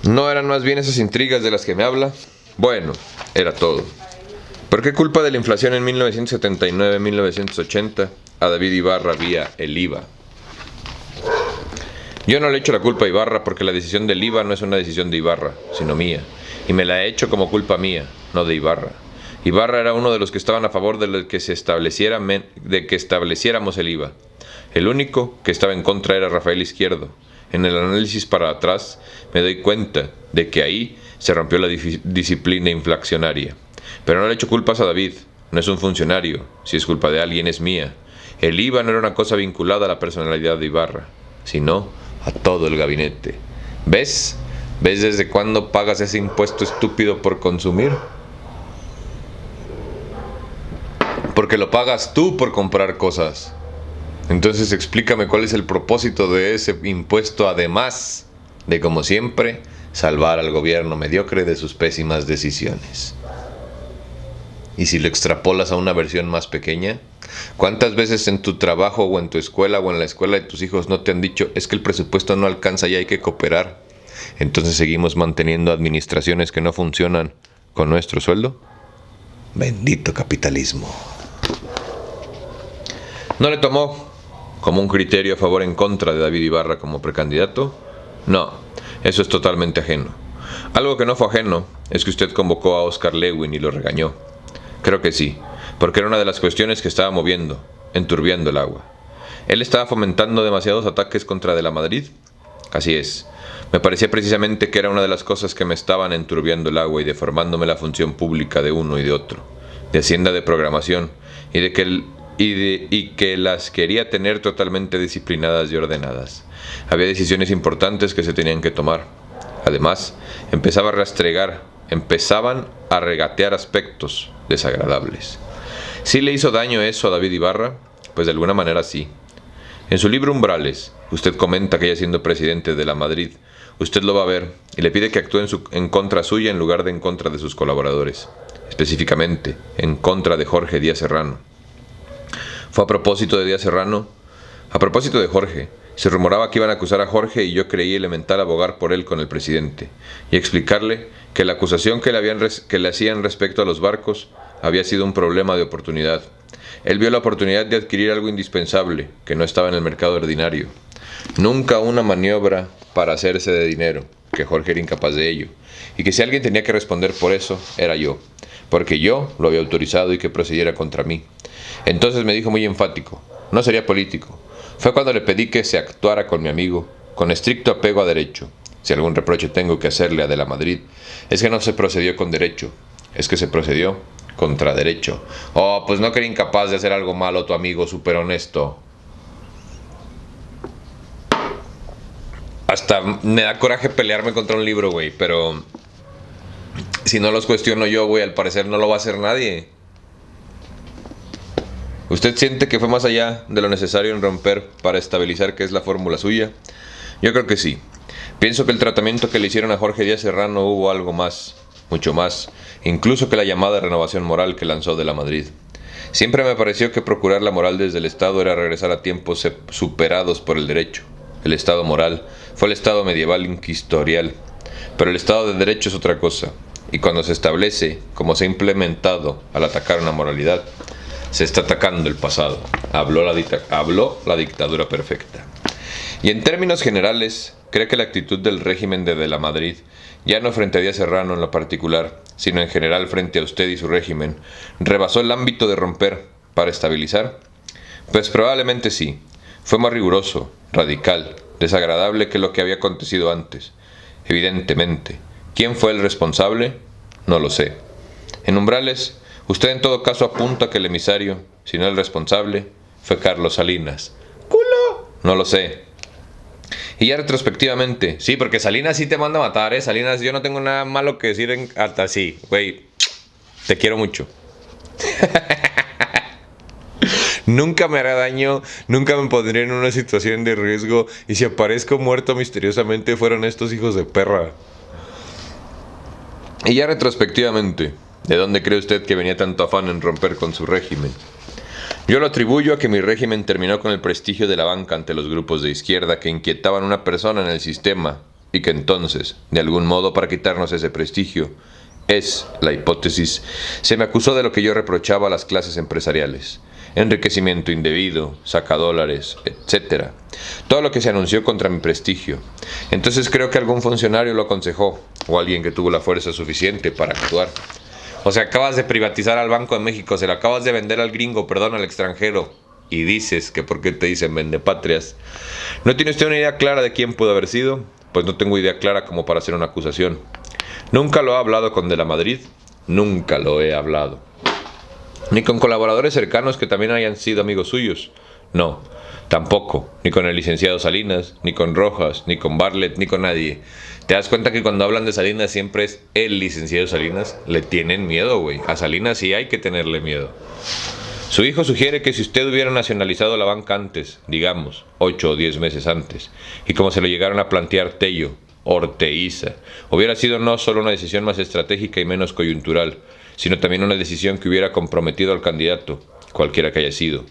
¿No eran más bien esas intrigas de las que me habla? Bueno, era todo. ¿Por qué culpa de la inflación en 1979-1980 a David Ibarra vía el IVA. Yo no le echo la culpa a Ibarra porque la decisión del IVA no es una decisión de Ibarra, sino mía. Y me la he hecho como culpa mía, no de Ibarra. Ibarra era uno de los que estaban a favor de que estableciéramos el IVA. El único que estaba en contra era Rafael Izquierdo. En el análisis para atrás me doy cuenta de que ahí se rompió la disciplina inflacionaria. Pero no le echo culpas a David, no es un funcionario. Si es culpa de alguien es mía. El IVA no era una cosa vinculada a la personalidad de Ibarra, sino a todo el gabinete. ¿Ves? ¿Ves desde cuándo pagas ese impuesto estúpido por consumir? Porque lo pagas tú por comprar cosas. Entonces explícame cuál es el propósito de ese impuesto, además de, como siempre, salvar al gobierno mediocre de sus pésimas decisiones. Y si lo extrapolas a una versión más pequeña, ¿cuántas veces en tu trabajo o en tu escuela o en la escuela de tus hijos no te han dicho es que el presupuesto no alcanza y hay que cooperar? Entonces seguimos manteniendo administraciones que no funcionan con nuestro sueldo. Bendito capitalismo. ¿No le tomó como un criterio a favor o en contra de David Ibarra como precandidato? No, eso es totalmente ajeno. Algo que no fue ajeno es que usted convocó a Oscar Lewin y lo regañó. Creo que sí, porque era una de las cuestiones que estaba moviendo, enturbiando el agua. ¿Él estaba fomentando demasiados ataques contra De la Madrid? Así es. Me parecía precisamente que era una de las cosas que me estaban enturbiando el agua y deformándome la función pública de uno y de otro, de Hacienda, de programación, y que las quería tener totalmente disciplinadas y ordenadas. Había decisiones importantes que se tenían que tomar. Además, empezaban a regatear aspectos desagradables. ¿Sí le hizo daño eso a David Ibarra? Pues de alguna manera sí. En su libro Umbrales, usted comenta que ya siendo presidente de la Madrid, usted lo va a ver y le pide que actúe en contra suya en lugar de en contra de sus colaboradores, específicamente en contra de Jorge Díaz Serrano. Fue a propósito de Díaz Serrano. A propósito de Jorge, se rumoraba que iban a acusar a Jorge y yo creí elemental abogar por él con el presidente y explicarle que la acusación que le hacían respecto a los barcos había sido un problema de oportunidad. Él vio la oportunidad de adquirir algo indispensable que no estaba en el mercado ordinario. Nunca una maniobra para hacerse de dinero, que Jorge era incapaz de ello, y que si alguien tenía que responder por eso, era yo, porque yo lo había autorizado y que procediera contra mí. Entonces me dijo muy enfático, no sería político. Fue cuando le pedí que se actuara con mi amigo, con estricto apego a derecho. Si algún reproche tengo que hacerle a De la Madrid, es que no se procedió con derecho, es que se procedió contra derecho. Oh, pues no que era incapaz de hacer algo malo tu amigo súper honesto. Hasta me da coraje pelearme contra un libro, güey, pero si no los cuestiono yo, güey, al parecer no lo va a hacer nadie. ¿Usted siente que fue más allá de lo necesario en romper para estabilizar, que es la fórmula suya? Yo creo que sí. Pienso que el tratamiento que le hicieron a Jorge Díaz Serrano hubo algo más, mucho más, incluso que la llamada renovación moral que lanzó De la Madrid. Siempre me pareció que procurar la moral desde el Estado era regresar a tiempos superados por el derecho. El Estado moral fue el Estado medieval inquisitorial, pero el Estado de derecho es otra cosa, y cuando se establece, como se ha implementado al atacar una moralidad, se está atacando el pasado. Habló la dictadura perfecta. Y en términos generales, cree que la actitud del régimen de la Madrid, ya no frente a Díaz Serrano en lo particular, sino en general frente a usted y su régimen, rebasó el ámbito de romper para estabilizar? Pues probablemente sí. Fue más riguroso, radical, desagradable que lo que había acontecido antes. Evidentemente. ¿Quién fue el responsable? No lo sé. En Umbrales, usted en todo caso apunta que el emisario, si no el responsable, fue Carlos Salinas. ¡Culo! No lo sé. Y ya retrospectivamente, sí, porque Salinas sí te manda a matar, ¿eh? Salinas, yo no tengo nada malo que decir hasta así, güey. Te quiero mucho. Nunca me hará daño, nunca me pondré en una situación de riesgo, y si aparezco muerto misteriosamente fueron estos hijos de perra. Y ya retrospectivamente, ¿de dónde cree usted que venía tanto afán en romper con su régimen? Yo lo atribuyo a que mi régimen terminó con el prestigio de la banca ante los grupos de izquierda que inquietaban a una persona en el sistema y que entonces, de algún modo para quitarnos ese prestigio, es la hipótesis, se me acusó de lo que yo reprochaba a las clases empresariales. enriquecimiento indebido, sacadólares, etc. Todo lo que se anunció contra mi prestigio. Entonces creo que algún funcionario lo aconsejó, o alguien que tuvo la fuerza suficiente para actuar. O sea, acabas de privatizar al Banco de México, se lo acabas de vender al gringo, perdón, al extranjero, y dices que por qué te dicen vendepatrias. ¿No tiene usted una idea clara de quién pudo haber sido? Pues no tengo idea clara como para hacer una acusación. Nunca lo ha hablado con De la Madrid, nunca lo he hablado. Ni con colaboradores cercanos que también hayan sido amigos suyos. No, tampoco. Ni con el licenciado Salinas, ni con Rojas, ni con Bartlett, ni con nadie. ¿Te das cuenta que cuando hablan de Salinas siempre es el licenciado Salinas? Le tienen miedo, güey. A Salinas sí hay que tenerle miedo. Su hijo sugiere que si usted hubiera nacionalizado la banca antes, digamos, 8 o 10 meses antes, y como se lo llegaron a plantear Tello, Orteiza, hubiera sido no solo una decisión más estratégica y menos coyuntural, sino también una decisión que hubiera comprometido al candidato, cualquiera que haya sido.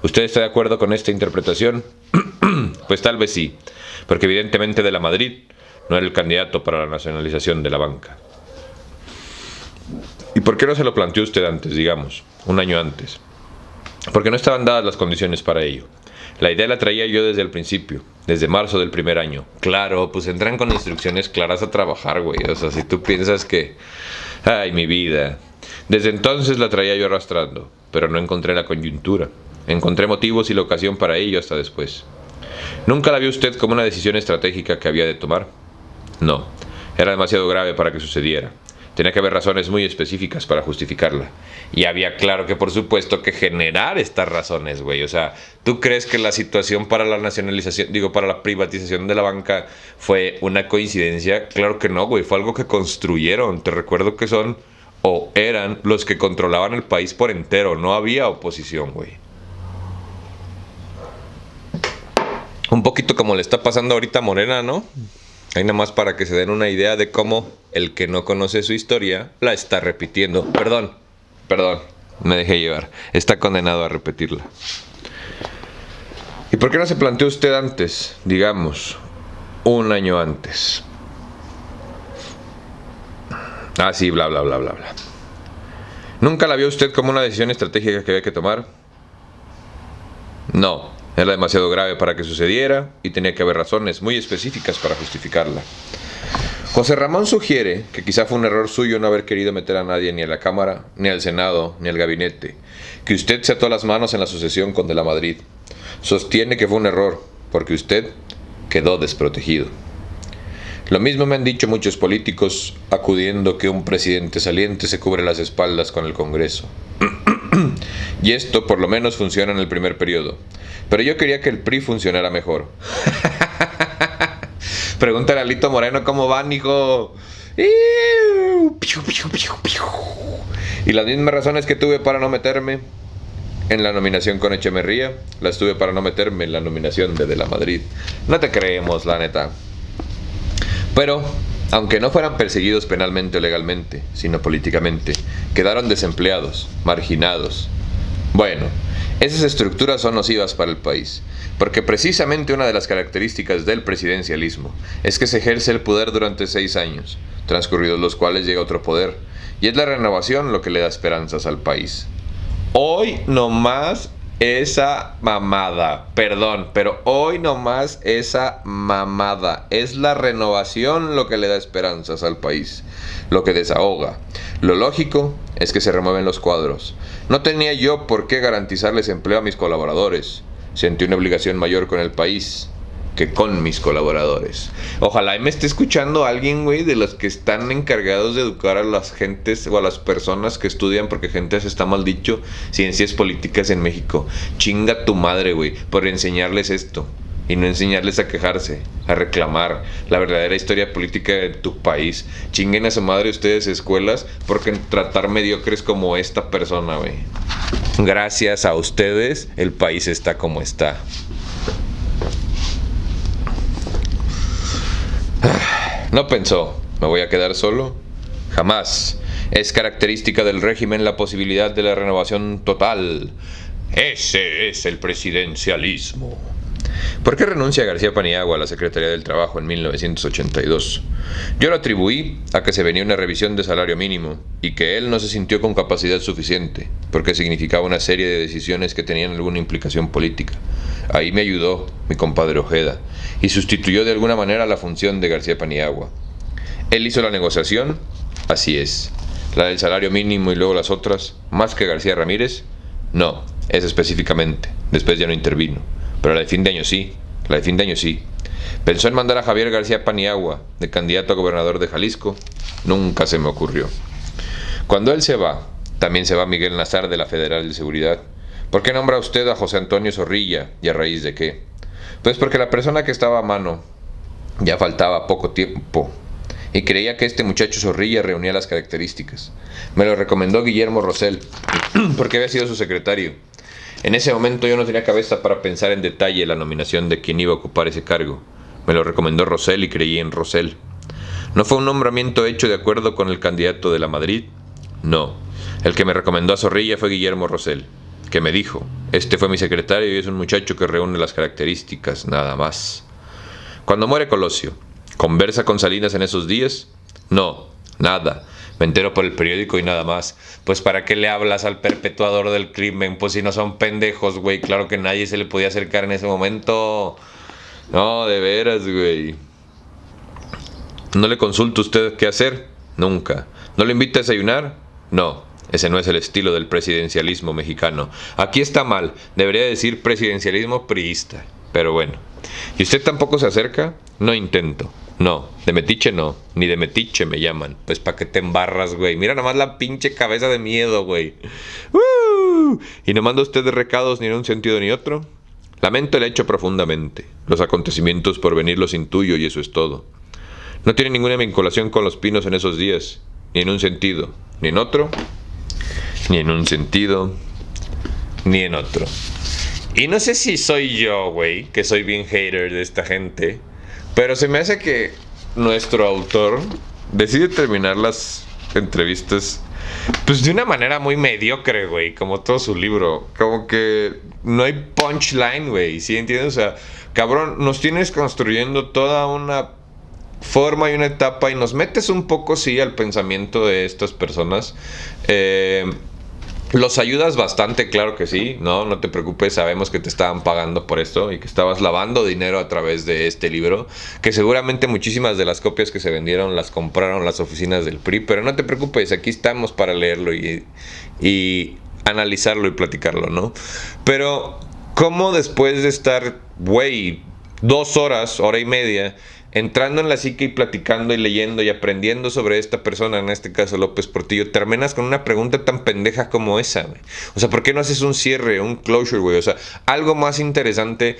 ¿Usted está de acuerdo con esta interpretación? Pues tal vez sí, porque evidentemente De la Madrid no era el candidato para la nacionalización de la banca. ¿Y por qué no se lo planteó usted antes, digamos, un año antes? Porque no estaban dadas las condiciones para ello. La idea la traía yo desde el principio, desde marzo del primer año. Claro, pues entran con instrucciones claras a trabajar, güey. O sea, si tú piensas que... Ay, mi vida. Desde entonces la traía yo arrastrando, pero no encontré la coyuntura. Encontré motivos y la ocasión para ello hasta después. ¿Nunca la vio usted como una decisión estratégica que había de tomar? No, era demasiado grave para que sucediera. Tenía que haber razones muy específicas para justificarla. Y había claro que por supuesto que generar estas razones, güey. O sea, ¿tú crees que la situación para la nacionalización, para la privatización de la banca fue una coincidencia? Claro que no, güey. Fue algo que construyeron. Te recuerdo que son o eran los que controlaban el país por entero. No había oposición, güey. Un poquito como le está pasando ahorita a Morena, ¿no? Ahí nada más para que se den una idea de cómo el que no conoce su historia la está repitiendo. Perdón, me dejé llevar. Está condenado a repetirla. ¿Y por qué no se planteó usted antes? Digamos, un año antes. Ah, sí, bla, bla, bla, bla, bla. ¿Nunca la vio usted como una decisión estratégica que había que tomar? No. Era demasiado grave para que sucediera y tenía que haber razones muy específicas para justificarla. José Ramón sugiere que quizá fue un error suyo no haber querido meter a nadie ni a la Cámara, ni al Senado, ni al Gabinete, que usted se ató las manos en la sucesión con De la Madrid. Sostiene que fue un error, porque usted quedó desprotegido. Lo mismo me han dicho muchos políticos, acudiendo que un presidente saliente se cubre las espaldas con el Congreso. Y esto por lo menos funciona en el primer periodo. Pero yo quería que el PRI funcionara mejor. Pregúntale a Lito Moreno cómo van, hijo. Y las mismas razones que tuve para no meterme en la nominación con Echemerría, las tuve para no meterme en la nominación de la Madrid. No te creemos, la neta. Pero, aunque no fueran perseguidos penalmente o legalmente, sino políticamente, quedaron desempleados, marginados. Bueno, esas estructuras son nocivas para el país, porque precisamente una de las características del presidencialismo es que se ejerce el poder durante 6 años, transcurridos los cuales llega otro poder, y es la renovación lo que le da esperanzas al país. Hoy nomás esa mamada, perdón, pero hoy nomás esa mamada, es la renovación lo que le da esperanzas al país, lo que desahoga. Lo lógico es que se remueven los cuadros. No tenía yo por qué garantizarles empleo a mis colaboradores. Sentí una obligación mayor con el país que con mis colaboradores. Ojalá y me esté escuchando alguien, güey, de los que están encargados de educar a las gentes o a las personas que estudian, porque gentes está mal dicho, ciencias políticas en México. Chinga tu madre, güey, por enseñarles esto. Y no enseñarles a quejarse, a reclamar la verdadera historia política de tu país. Chinguen a su madre ustedes escuelas por tratar mediocres como esta persona, güey. Gracias a ustedes el país está como está. No pensó, ¿me voy a quedar solo? Jamás. Es característica del régimen la posibilidad de la renovación total. Ese es el presidencialismo. ¿Por qué renuncia García Paniagua a la Secretaría del Trabajo en 1982? Yo lo atribuí a que se venía una revisión de salario mínimo y que él no se sintió con capacidad suficiente, porque significaba una serie de decisiones que tenían alguna implicación política. Ahí me ayudó mi compadre Ojeda y sustituyó de alguna manera la función de García Paniagua. Él hizo la negociación, así es. La del salario mínimo y luego las otras, más que García Ramírez, no, esa específicamente. Después ya no intervino. Pero la de fin de año sí, la de fin de año sí. Pensó en mandar a Javier García Paniagua de candidato a gobernador de Jalisco. Nunca se me ocurrió. Cuando él se va, también se va Miguel Nazar de la Federal de Seguridad. ¿Por qué nombra usted a José Antonio Zorrilla? ¿Y a raíz de qué? Pues porque la persona que estaba a mano ya faltaba poco tiempo y creía que este muchacho Zorrilla reunía las características. Me lo recomendó Guillermo Rosell, porque había sido su secretario. En ese momento yo no tenía cabeza para pensar en detalle la nominación de quien iba a ocupar ese cargo. Me lo recomendó Rosell y creí en Rosell. ¿No fue un nombramiento hecho de acuerdo con el candidato de la Madrid? No. El que me recomendó a Zorrilla fue Guillermo Rosell, que me dijo: este fue mi secretario y es un muchacho que reúne las características, nada más. Cuando muere Colosio, ¿conversa con Salinas en esos días? No, nada. Me entero por el periódico y nada más. Pues ¿para qué le hablas al perpetuador del crimen? Pues si no son pendejos, güey. Claro que nadie se le podía acercar en ese momento. No, de veras, güey. ¿No le consulta usted qué hacer? Nunca. ¿No le invita a desayunar? No. Ese no es el estilo del presidencialismo mexicano. Aquí está mal. Debería decir presidencialismo priista. Pero bueno. ¿Y usted tampoco se acerca? No intento. No, de metiche no, ni de metiche me llaman. Pues pa' que te embarras, güey. Mira nomás la pinche cabeza de miedo, güey. ¿Y no manda usted de recados ni en un sentido ni otro? Lamento el hecho profundamente. Los acontecimientos por venir los intuyo y eso es todo. No tiene ninguna vinculación con los Pinos en esos días, ni en un sentido, ni en otro, ni en un sentido, ni en otro. Y no sé si soy yo, güey, que soy bien hater de esta gente, pero se me hace que nuestro autor decide terminar las entrevistas pues de una manera muy mediocre, güey, como todo su libro. Como que no hay punchline, güey, ¿sí entiendes? O sea, cabrón, nos tienes construyendo toda una forma y una etapa y nos metes un poco, sí, al pensamiento de estas personas. Los ayudas bastante, claro que sí, no te preocupes, sabemos que te estaban pagando por esto y que estabas lavando dinero a través de este libro, que seguramente muchísimas de las copias que se vendieron las compraron las oficinas del PRI, pero no te preocupes, aquí estamos para leerlo y analizarlo y platicarlo, ¿no? Pero, ¿cómo después de estar, güey, 2 horas, hora y media, entrando en la psique y platicando y leyendo y aprendiendo sobre esta persona, en este caso López Portillo, terminas con una pregunta tan pendeja como esa, güey? O sea, ¿por qué no haces un cierre, un closure, güey? O sea, algo más interesante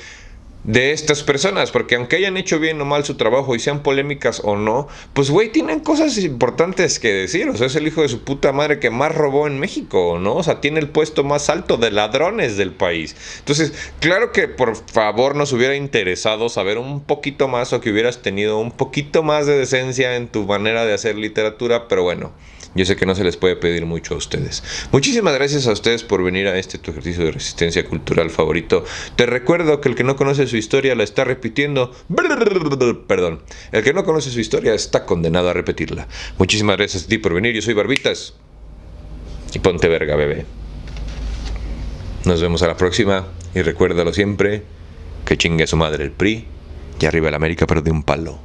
de estas personas, porque aunque hayan hecho bien o mal su trabajo y sean polémicas o no, pues güey, tienen cosas importantes que decir. O sea, es el hijo de su puta madre que más robó en México, ¿no? O sea, tiene el puesto más alto de ladrones del país. Entonces, claro que por favor nos hubiera interesado saber un poquito más, o que hubieras tenido un poquito más de decencia en tu manera de hacer literatura, pero bueno, yo sé que no se les puede pedir mucho a ustedes. Muchísimas gracias a ustedes por venir a tu ejercicio de resistencia cultural favorito. Te recuerdo que el que no conoce su historia la está repitiendo. Perdón. El que no conoce su historia está condenado a repetirla. Muchísimas gracias a ti por venir. Yo soy Barbitas. Y ponte verga, bebé. Nos vemos a la próxima. Y recuérdalo siempre, que chingue a su madre el PRI. Y arriba el América, pero de un palo.